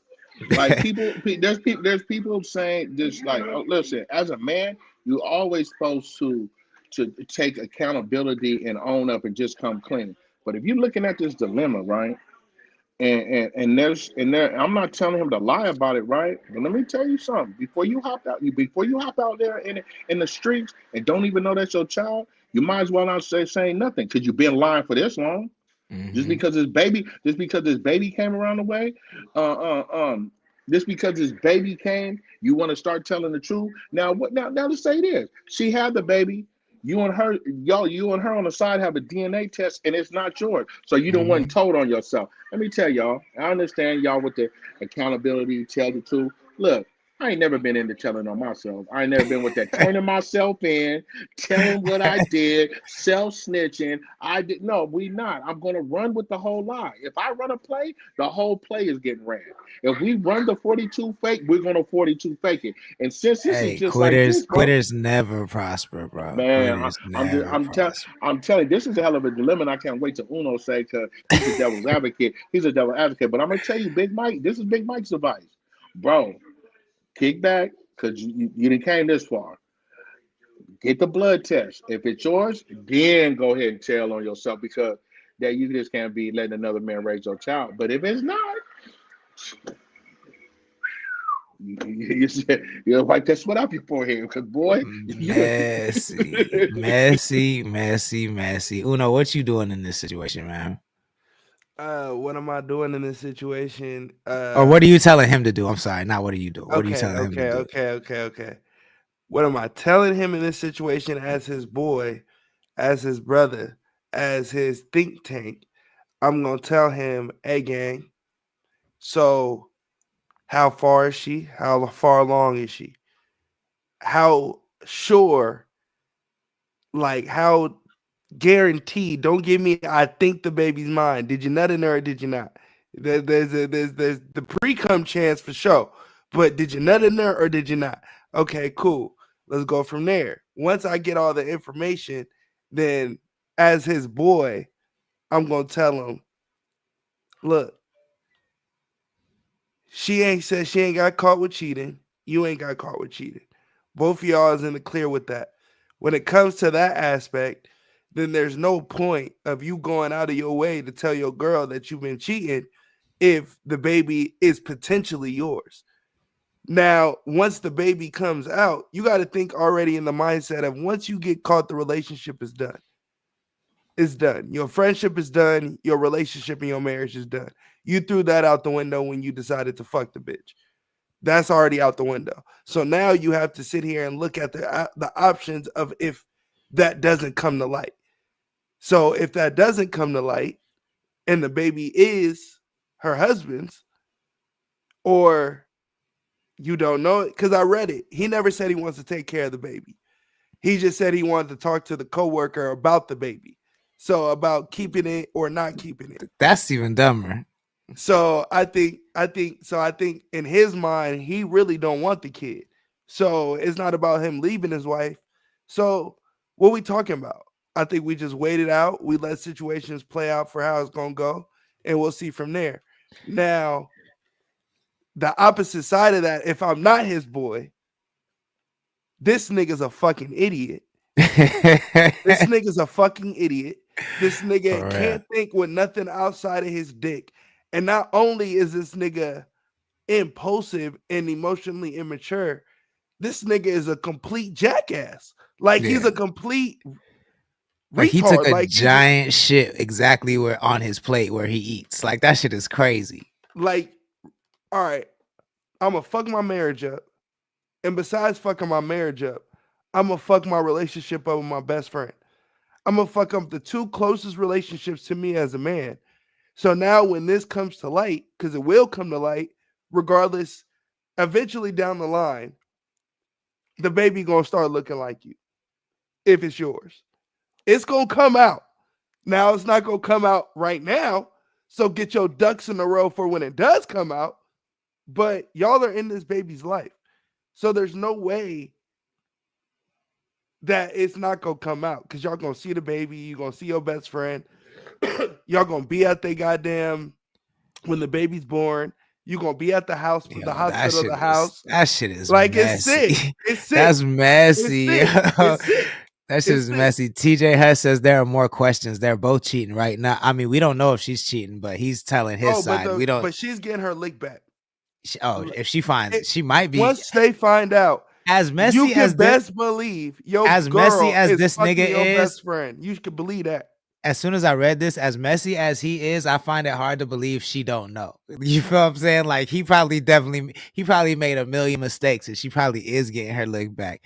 Like there's people saying just like, oh, listen, as a man, you always supposed to take accountability and own up and just come clean. But if you're looking at this dilemma, right? And I'm not telling him to lie about it, right? But let me tell you something. Before you hop out there in the streets and don't even know that's your child, you might as well not saying nothing because you've been lying for this long. Just because this baby came around the way, just because this baby came, you want to start telling the truth. Now what? Now let's say this: she had the baby. You and her on the side have a DNA test, and it's not yours. So you don't want told on yourself. Let me tell y'all. I understand y'all with the accountability, tell the truth. Look, I ain't never been into telling on myself. I ain't never been with that turning myself in, telling what I did, self snitching. We not. I'm gonna run with the whole lie. If I run a play, the whole play is getting ran. If we run the 42 fake, we're gonna 42 fake it. And since this is just like this, bro, Quitters never prosper, bro. man, I'm telling you, this is a hell of a dilemma. And I can't wait till Uno say because he's a devil's advocate. He's a devil's advocate. But I'm gonna tell you, Big Mike, this is Big Mike's advice, bro. Kick back because you didn't came this far. Get the blood test. If it's yours, then go ahead and tell on yourself because that you just can't be letting another man raise your child. But if it's not, you wipe that sweat off your forehead because boy, messy. Uno, what you doing in this situation, man? What am I doing in this situation? Or what are you telling him to do? I'm sorry, not what are you doing? What are you telling him to do? Okay. What am I telling him in this situation as his boy, as his brother, as his think tank? I'm gonna tell him, hey gang, so how far is she? How far along is she? How sure, like how guaranteed, don't give me I think the baby's mine. Did you nut in her or did you not? There's the pre-cum chance for sure. But did you nut in her or did you not? Okay, cool. Let's go from there. Once I get all the information, then as his boy, I'm gonna tell him, look, she ain't got caught with cheating. You ain't got caught with cheating. Both of y'all is in the clear with that. When it comes to that aspect, then there's no point of you going out of your way to tell your girl that you've been cheating if the baby is potentially yours. Now, once the baby comes out, you got to think already in the mindset of once you get caught, the relationship is done. It's done. Your friendship is done. Your relationship and your marriage is done. You threw that out the window when you decided to fuck the bitch. That's already out the window. So now you have to sit here and look at the options of if that doesn't come to light. So if that doesn't come to light and the baby is her husband's, or you don't know it, because I read it. He never said he wants to take care of the baby. He just said he wanted to talk to the coworker about the baby. So about keeping it or not keeping it. That's even dumber. So I think in his mind, he really don't want the kid. So it's not about him leaving his wife. So what we talking about? I think we just wait it out. We let situations play out for how it's gonna go, and we'll see from there. Now, the opposite side of that, if I'm not his boy, this nigga's a fucking idiot. This nigga's a fucking idiot. This nigga can't think with nothing outside of his dick. And not only is this nigga impulsive and emotionally immature, this nigga is a complete jackass. Like he's a complete like retard. He took a giant shit exactly where on his plate where he eats. Like that shit is crazy. Like, all right, I'm gonna fuck my marriage up. And besides fucking my marriage up, I'm gonna fuck my relationship up with my best friend. I'm gonna fuck up the two closest relationships to me as a man. So now when this comes to light, because it will come to light, regardless, eventually down the line, the baby gonna start looking like you. If it's yours. It's gonna come out. Now it's not gonna come out right now. So get your ducks in a row for when it does come out. But y'all are in this baby's life. So there's no way that it's not gonna come out because y'all gonna see the baby, you're gonna see your best friend, y'all gonna be at the goddamn when the baby's born, you're gonna be at the house, the hospital, the house. That shit is like messy. it's sick. It's sick. That's messy. It's sick. It's sick. That shit is messy. TJ Huss says there are more questions. They're both cheating right now. I mean, we don't know if she's cheating, but he's telling his side. We don't. But she's getting her lick back. If she finds, she might be. Once they find out, as messy you can as best believe your as girl messy as is this nigga your is, best friend. You can believe that. As soon as I read this, as messy as he is, I find it hard to believe she don't know. You feel what I'm saying? Like he probably made a million mistakes, and she probably is getting her lick back.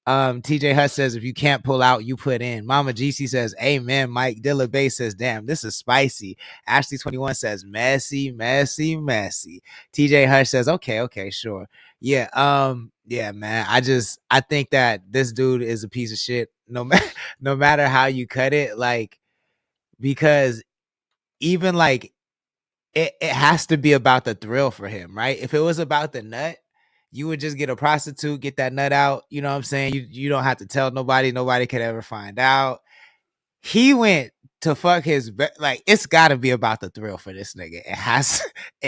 TJ Huss says, if you can't pull out, you put in. Mama GC says, amen. Mike Dilla Bay says, damn, this is spicy. Ashley 21 says, messy, messy, messy. TJ Huss says, okay, sure. Yeah, yeah, man. I think that this dude is a piece of shit. No matter how you cut it, like, because even like it has to be about the thrill for him, right? If it was about the nut, you would just get a prostitute, get that nut out. You know what I'm saying? You don't have to tell nobody. Nobody could ever find out. He went to fuck his like. It's got to be about the thrill for this nigga. It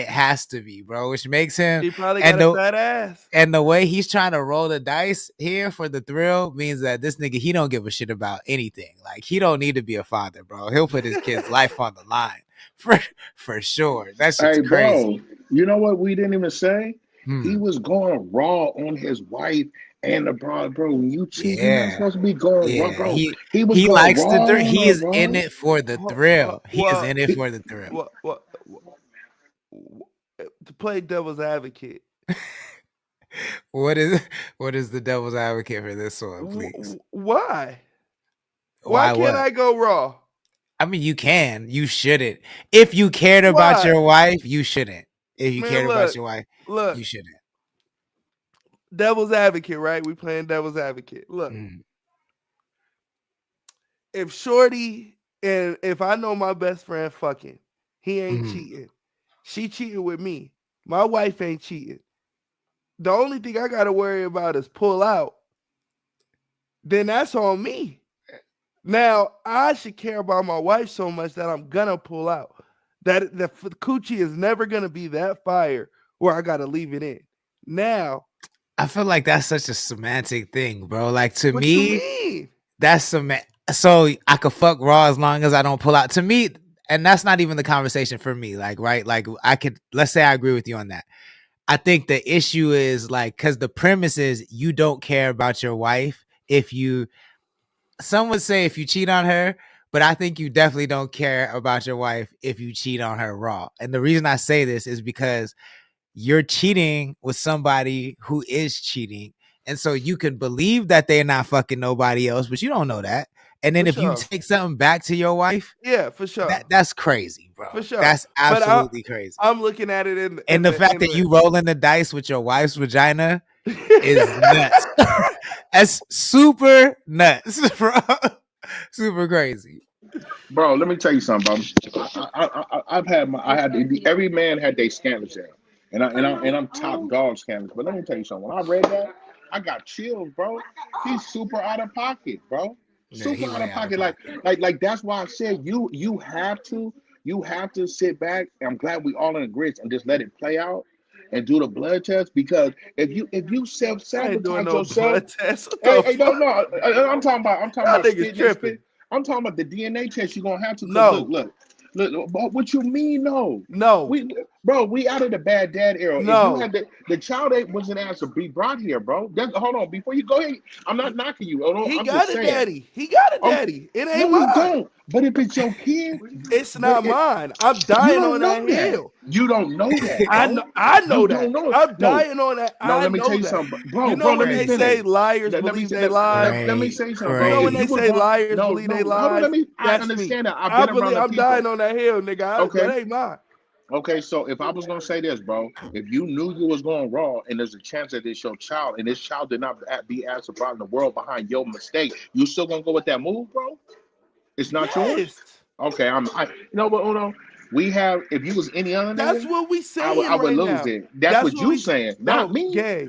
has to be, bro. Which makes him. He probably got a fat ass. And the way he's trying to roll the dice here for the thrill means that this nigga, he don't give a shit about anything. Like he don't need to be a father, bro. He'll put his kid's life on the line for sure. That shit's crazy. Bro, you know what we didn't even say? He was going raw on his wife and the broad, bro. When you cheat, you're not supposed to be going raw, bro. He likes the thrill. He is in it for the thrill. He is in it for the thrill. To play devil's advocate. What is the devil's advocate for this one, please? Why can't I go raw? I mean, you can. You shouldn't. If you cared about your wife, you shouldn't. If you cared about your wife, you shouldn't. Devil's advocate, right? We playing devil's advocate. Look, if Shorty and if I know my best friend fucking, he ain't cheating. She cheating with me. My wife ain't cheating. The only thing I got to worry about is pull out. Then that's on me. Now, I should care about my wife so much that I'm going to pull out. That the coochie is never going to be that fire where I got to leave it in. Now, I feel like that's such a semantic thing, bro. Like to me, that's so I could fuck raw as long as I don't pull out. To me, and that's not even the conversation for me. Like, right? Like let's say I agree with you on that. I think the issue is like, because the premise is you don't care about your wife some would say if you cheat on her, but I think you definitely don't care about your wife if you cheat on her raw. And the reason I say this is because you're cheating with somebody who is cheating. And so you can believe that they're not fucking nobody else, but you don't know that. And then you take something back to your wife, yeah, for sure. That's crazy, bro. For sure. That's absolutely crazy. I'm looking at it in the fact that you rolling the dice with your wife's vagina is nuts. That's super nuts, bro. Super crazy. Bro, let me tell you something, bro. Every man had their scandals there. And I'm top dog scandals. But let me tell you something. When I read that, I got chills, bro. He's super out of pocket, bro. Super out of pocket. Like that's why I said you have to sit back. And I'm glad we all in agreement and just let it play out and do the blood test, because if you self-sabotage yourself, no, I'm talking about I'm talking about the DNA test you're gonna have to. No. Look, what you mean? No. Bro, we out of the bad dad era. No. If you had the child ain't wasn't asked to be brought here, bro. Hold on, before you go ahead, I'm not knocking you. Hold on, He I'm got just a saying. daddy. He got a daddy. It ain't No, mine. he don't. But if it's your kid, it's not mine. I'm dying on that hill. You don't know that. I know you that. Don't know. I'm dying on that. No, I let me know tell you that. something, bro. You know Bro, when they say liars believe they lie. Let me say something, You bro. know when If they you was say wrong- liars no, believe no, they hold on, lies. let me. I That's understand me. that. I've been around the I'm people. dying on that hill, nigga. Okay. That ain't mine. Okay, so if I was gonna say this, bro, if you knew you was going wrong, and there's a chance that it's your child, and this child did not be asked to brought in the world behind your mistake, you still gonna go with that move, bro? It's not yours. Okay, you know what? Hold on. We have. If you was any other That's nigga, what we saying I would right lose now. it. That's what you saying, not no, me. Gay.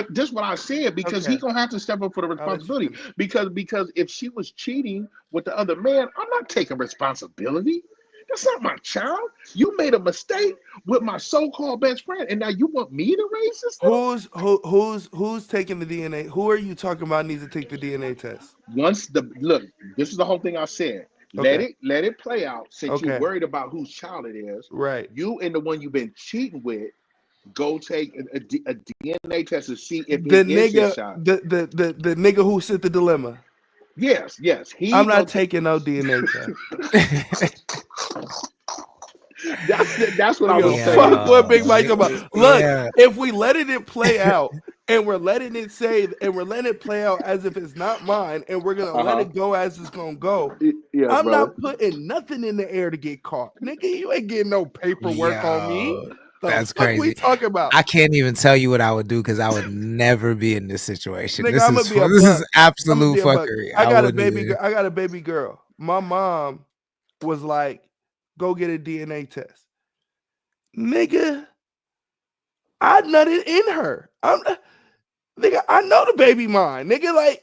This what I said because he gonna have to step up for the responsibility. Because if she was cheating with the other man, I'm not taking responsibility. That's not my child. You made a mistake with my so-called best friend, and now you want me to raise this thing? Who's taking the DNA? Who are you talking about needs to take the DNA test? This is the whole thing I said. Okay. Let it play out. Since you're Okay. worried about whose child it is, right? You and the one you've been cheating with, go take a DNA test to see if The it is his nigga, child. the nigga who sent the dilemma. Yes. I'm not taking no DNA test. That's what I was saying. Fuck what Big Mike about. Look, if we letting it play out and we're letting it play out as if it's not mine, and we're gonna let it go as it's gonna go. Yeah, I'm brother. not putting nothing in the air to get caught, nigga. You ain't getting no paperwork on me. That's fuck crazy. we talking about? I can't even tell you what I would do because I would never be in this situation. Nigga, This is absolute fuckery. I got a wouldn't baby. even- I got a baby girl. My mom was like, "Go get a DNA test." Nigga, I nutted in her. Nigga, I know the baby mine. Nigga, like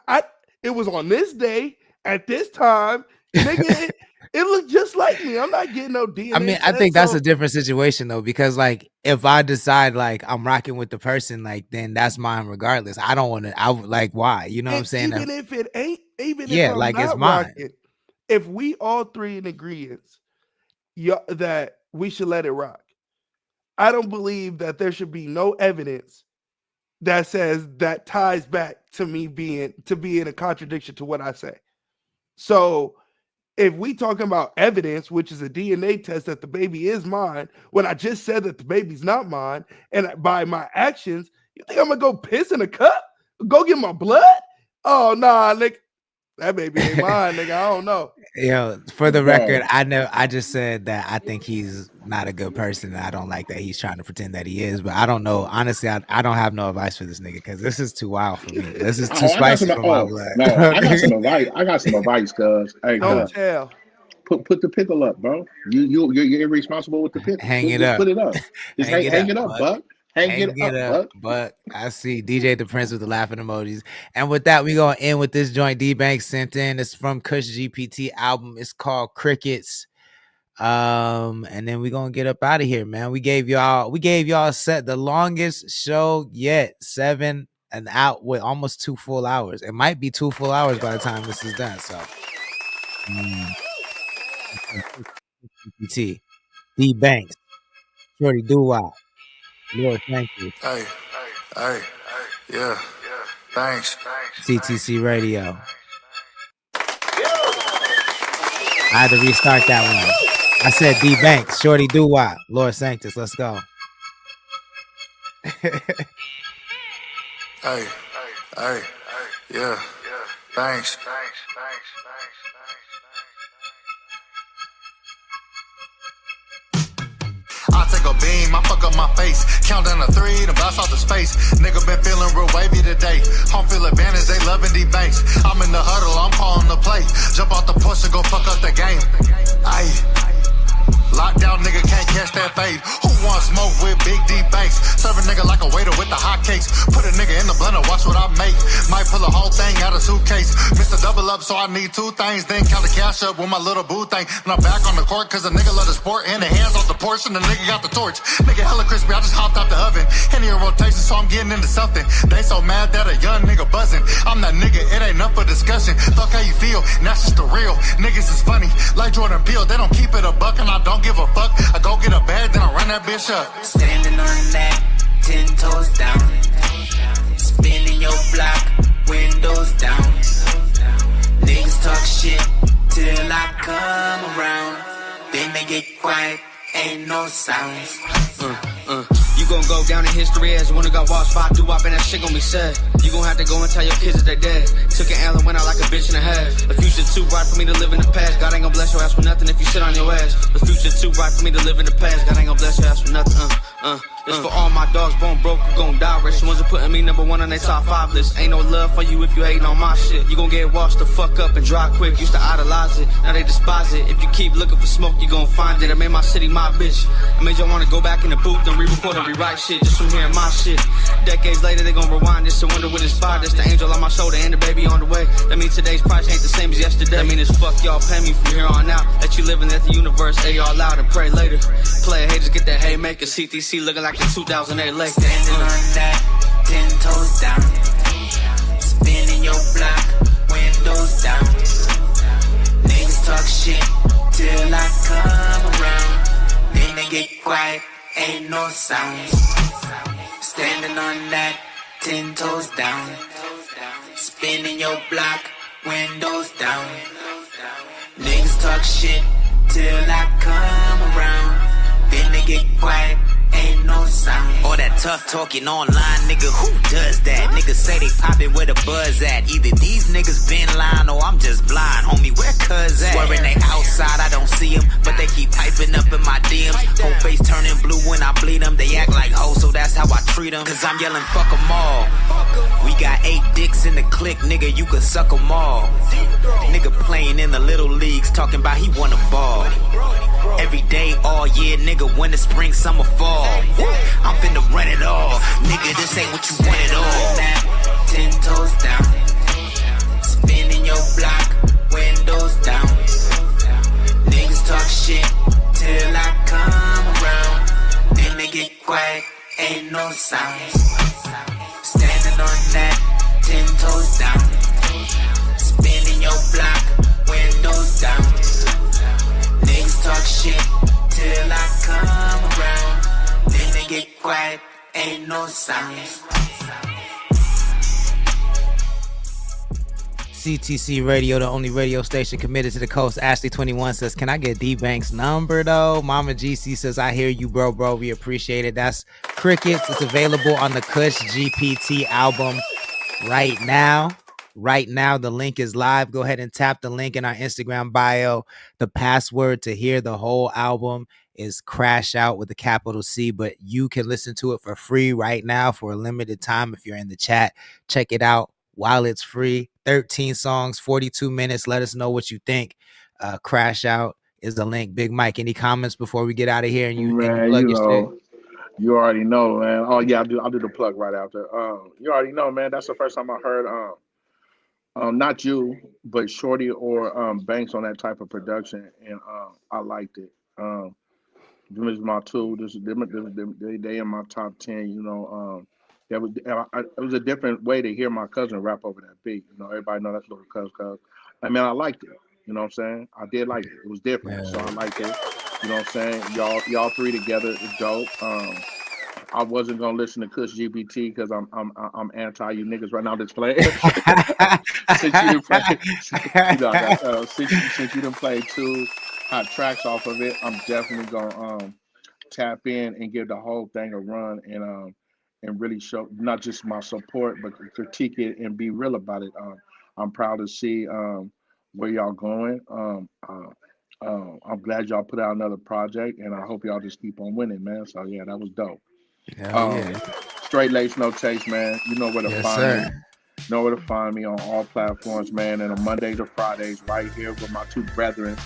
I it was on this day at this time. Nigga, it looked just like me. I'm not getting no DNA. I mean, I think that's a different situation though, because like if I decide like I'm rocking with the person, like then that's mine regardless. I don't want to. I like why? You know what I'm saying? Even if it ain't, if I'm like not it's mine. rocking, if we all three in agreement, that we should let it rock. I don't believe that there should be no evidence that says that ties back to me being a contradiction to what I say. So if we talking about evidence, which is a DNA test that the baby is mine, when I just said that the baby's not mine, and by my actions, you think I'm gonna go piss in a cup? Go get my blood? Oh nah, nigga. That baby ain't mine, nigga. I don't know. Yo, for the record, I just said that I think he's not a good person, and I don't like that he's trying to pretend that he is. But I don't know. Honestly, I don't have no advice for this nigga because this is too wild for me. This is too spicy for my blood. No, I got some advice. I got some advice, cuz. Hey, don't tell. Put the pickle up, bro. You're irresponsible with the pickle. Hang it up. Put it up. Just hang it up, Buck. Hang it up, Buck. I see DJ the Prince with the laughing emojis. And with that, we gonna end with this joint D Banks sent in. It's from Kush GPT album. It's called Crickets. And then we gonna get up out of here, man. We gave y'all set the longest show yet, 7 and out with almost 2 full hours. It might be 2 full hours by the time this is done. So GPT, D Banks, Shorty Doo-Wop. Lord, thank you. Hey, yeah, thanks. CTC Radio. I had to restart that one. I said D Banks, Shorty Doo-Wop, Lord Sanctus. Let's go. Hey, yeah, thanks. I take a beam, I fuck up my face. Count down to 3 to blast out the space. Nigga been feeling real wavy today. Home field advantage, they loving D Banks. I'm in the huddle, I'm calling the play. Jump off the push and go fuck up the game. Aye. Lockdown nigga can't catch that fade. Who wants smoke with Big D Banks? Serve a nigga like a waiter with the hot cakes. Put a nigga in the the blender, watch what I make. Might pull a whole thing out of suitcase. Mr. Double Up, so I need two things. Then count the cash up with my little boo thing. And I'm back on the court, cause a nigga love the sport. And the hands off the porch, and the nigga got the torch. Nigga hella crispy, I just hopped out the oven. Henny in rotation, so I'm getting into something. They so mad that a young nigga buzzing. I'm that nigga, it ain't enough for discussion. Fuck how you feel, and that's just the real. Niggas is funny, like Jordan Peele. They don't keep it a buck, and I don't give a fuck. I go get a bag, then I run that bitch up. Standing on that, 10 toes down. Spinning your block, windows down. Niggas talk shit till I come around. Then they get quiet, ain't no sounds. You gon' go down in history as one who got washed by doo-wop and that shit gon' be said. You gon' have to go and tell your kids that they dead. Took an L and went out like a bitch in the head. The future too bright for me to live in the past. God ain't gon' bless your ass with nothing if you sit on your ass. The future too bright for me to live in the past. God ain't gon' bless your ass with nothing. It's for all my dogs, bone broke, you gon' die rich. The ones who putting me number one on their top 5 list. Ain't no love for you if you hating on my shit. You gon' get washed the fuck up and dry quick. Used to idolize it, now they despise it. If you keep looking for smoke, you gon' find it. I made my city my bitch. I made y'all wanna go back in the booth and re-record and rewrite shit just from hearing my shit. Decades later, they gon' rewind this and wonder what inspired this. The angel on my shoulder and the baby on the way. That means today's price ain't the same as yesterday. That mean it's fuck y'all pay me from here on out. Let you live in that the universe, say y'all loud and pray later. Player haters get that haymaker. CTC looking like the 2008 late. Standing on that, 10 toes down. Spinning your block, windows down. Niggas talk shit till I come around. Then they get quiet, ain't no sounds. Standing on that, 10 toes down. Spinning your block, windows down. Niggas talk shit till I come around. Then they get quiet, ain't no sound. All that tough talking online, nigga, who does that? Niggas say they poppin' where the buzz at. Either these niggas been lying or I'm just blind, homie, where cuz at? Swearing they outside, I don't see them, but they keep piping up in my DMs. Whole face turning blue when I bleed them. They act like hoes, so that's how I treat them. Cause I'm yelling fuck them all. We got 8 dicks in the clique, nigga, you could suck them all. Nigga playing in the little leagues, talking about he wanna ball. Every day, all year, nigga, winter, spring, summer, fall. I'm finna run it all. Nigga, this ain't what you want at all. 10 toes down. Spinning your block, windows down. Niggas talk shit till I come around. Then they get quiet, ain't no sounds. Standing on that, 10 toes down. Spinning your block, windows down. Niggas talk shit till I come around. Then they get quiet, ain't no sounds. CTC Radio, the only radio station committed to the coast. Ashley21 says, can I get D-Bank's number, though? Mama GC says, I hear you, bro. We appreciate it. That's Crickets. It's available on the Kush GPT album right now. Right now, the link is live. Go ahead and tap the link in our Instagram bio. The password to hear the whole album is Crash Out with a capital C, but you can listen to it for free right now for a limited time. If you're in the chat, check it out while it's free. 13 songs, 42 minutes. Let us know what you think. Crash Out is the link. Big Mike, any comments before we get out of here? And you, man, and you plug your shit? You already know, man. Oh yeah, I'll do the plug right after. You already know, man. That's the first time I heard not you, but Shorty or Banks on that type of production, and I liked it. This is my two. They in my top 10. You know, it was a different way to hear my cousin rap over that beat. You know, everybody know that's little cuz. I mean, I liked it. You know what I'm saying? I did like it. It was different, so I liked it. You know what I'm saying? Y'all three together is dope. I wasn't gonna listen to Kush GPT because I'm anti you niggas right now that's playing. Since you done played 2 hot tracks off of it, I'm definitely gonna tap in and give the whole thing a run and really show not just my support but critique it and be real about it. I'm proud to see where y'all going. I'm glad y'all put out another project, and I hope y'all just keep on winning, man. So yeah, that was dope. Straight Lace No Chase, man. You know where to find me. Know where to find me on all platforms, man. And on Mondays or Fridays, right here with my 2 brethren,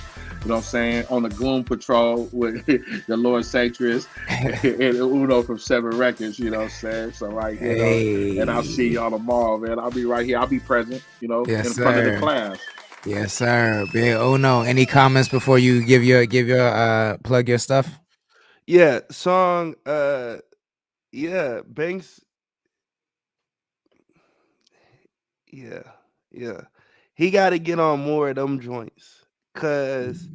You know what I'm saying? On the Gloom Patrol with the Lord Satrist and Uno from 7 Records, you know what I'm saying? So right here, Hey. and I'll see y'all tomorrow, man. I'll be right here. I'll be present, you know, Yes, in front of the sir. class. Yes, sir. Big Uno. Any comments before you give your plug your stuff? Yeah, song. Yeah, Banks. Yeah. He got to get on more of them joints, cause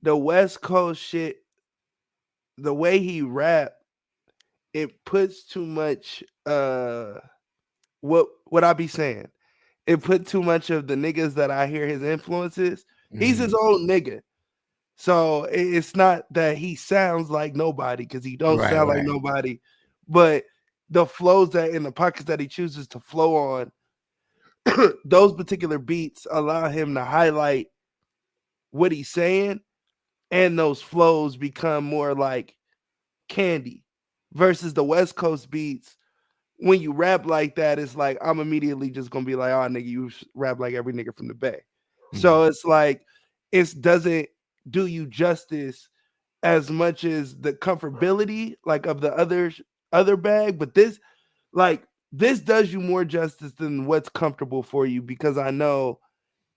the West Coast shit, the way he rap, it puts too much. What I be saying? It put too much of the niggas that I hear his influences. He's his own nigga. So it's not that he sounds like nobody, because he don't sound like nobody, but the flows that in the pockets that he chooses to flow on, those particular beats allow him to highlight what he's saying, and those flows become more like candy versus the West Coast beats. When you rap like that, it's like I'm immediately just gonna be like, oh nigga, you rap like every nigga from the Bay. So it's like it doesn't do you justice as much as the comfortability like of the other bag, but this does you more justice than what's comfortable for you, because I know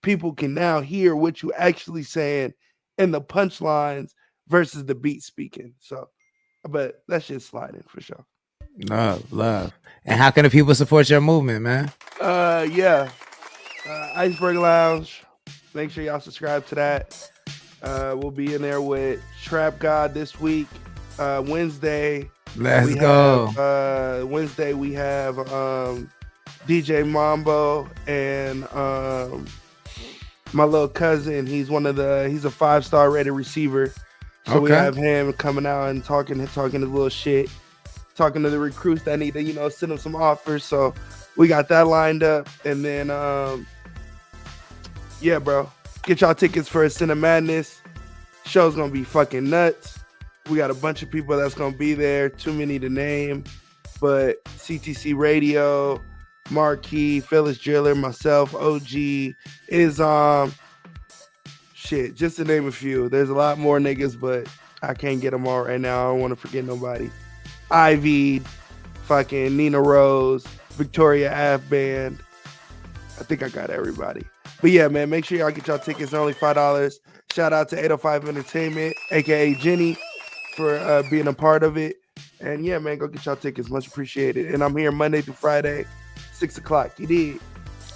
people can now hear what you actually saying in the punchlines versus the beat speaking. So, but that's just sliding for sure. Love. And how can the people support your movement, man? Iceberg Lounge. Make sure y'all subscribe to that. We'll be in there with Trap God this week. Wednesday. Let's go. Wednesday we have DJ Mambo and my little cousin. He's a 5-star rated receiver. So we have him coming out and talking his little shit, talking to the recruits that need to, send them some offers. So we got that lined up. And then yeah, bro. Get y'all tickets for Sin of Madness. Show's gonna be fucking nuts. We got a bunch of people that's gonna be there. Too many to name. But CTC Radio, Marquis, Phyllis Driller, myself, OG, shit, just to name a few. There's a lot more niggas, but I can't get them all right now. I don't want to forget nobody. Ivy, fucking Nina Rose, Victoria Ave Band. I think I got everybody. But yeah, man, make sure y'all get y'all tickets. They're only $5. Shout out to 805 Entertainment, aka Jenny, for being a part of it. And yeah, man, go get y'all tickets. Much appreciated. And I'm here Monday through Friday, 6 o'clock. You did.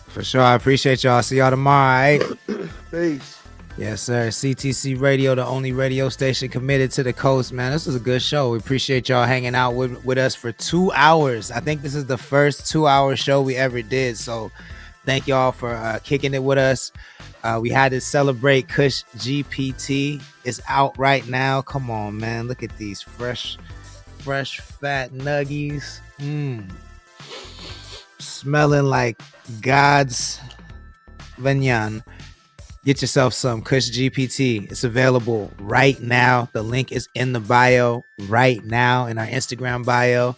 For sure. I appreciate y'all. See y'all tomorrow. All right? Peace. Yes, sir. CTC Radio, the only radio station committed to the coast, man. This was a good show. We appreciate y'all hanging out with us for 2 hours. I think this is the first 2-hour show we ever did. So thank y'all for kicking it with us. We had to celebrate Kush GPT. It's out right now. Come on, man. Look at these fresh fat nuggies. Smelling like God's Vanyan. Get yourself some Kush GPT. It's available right now. The link is in the bio right now, in our Instagram bio.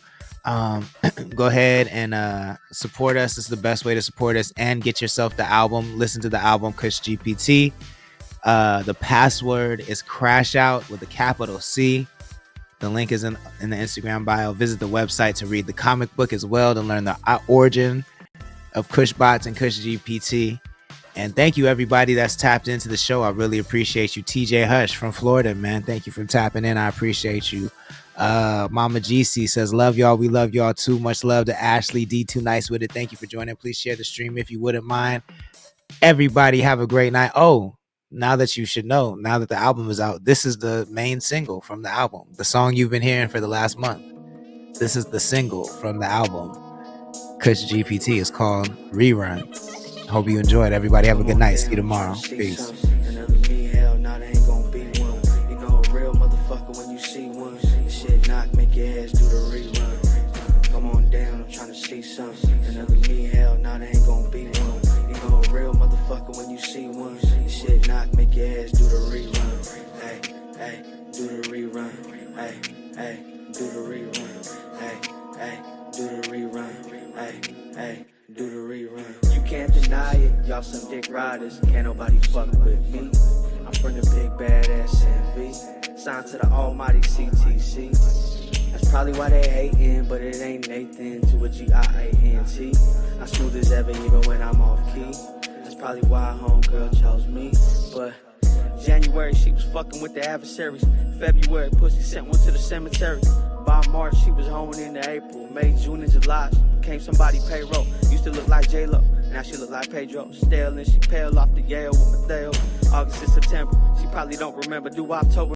Go ahead and support us. This is the best way to support us, and get yourself the album. Listen to the album Kush GPT. The password is Crash Out with a capital C. The link is in the Instagram bio. Visit the website to read the comic book as well, to learn the origin of Kushbots and Kush GPT. And thank you, everybody that's tapped into the show. I really appreciate you. TJ Hush from Florida, man. Thank you for tapping in. I appreciate you. Mama GC says, love y'all. We love y'all too. Much love to Ashley D. Too Nice With It. Thank you for joining. Please share the stream if you wouldn't mind. Everybody have a great night. Oh, now that you should know, now that the album is out, this is the main single from the album. The song you've been hearing for the last month. This is the single from the album. Kush GPT is called Rerun. Hope you enjoyed. Everybody have a good night. See you tomorrow. Peace. Another me, hell, nah, there ain't gonna be one. You know a real motherfucker when you see one. Shit knock, make your ass do the rerun. Come on down, I'm trying to see something. Another me, hell, nah, there ain't gonna be one. You know a real motherfucker when you see one. Shit knock, make your ass do the rerun. Hey, do the rerun. Hey, do the rerun. Hey, do the rerun. Hey, do the rerun. You can't deny it, y'all some dick riders. Can't nobody fuck with me. I'm from the big badass NV. Signed to the almighty CTC. That's probably why they hating, but it ain't Nathan to a G-I-A-N-T. I'm smooth as ever even when I'm off key. That's probably why homegirl chose me. But January she was fucking with the adversaries. February pussy sent one to the cemetery. By March she was honing into April. May, June, and July she became somebody payroll. Used to look like J-Lo, now she look like Pedro. Stale and she pale off the Yale with Mateo. August and September, she probably don't remember. Do October.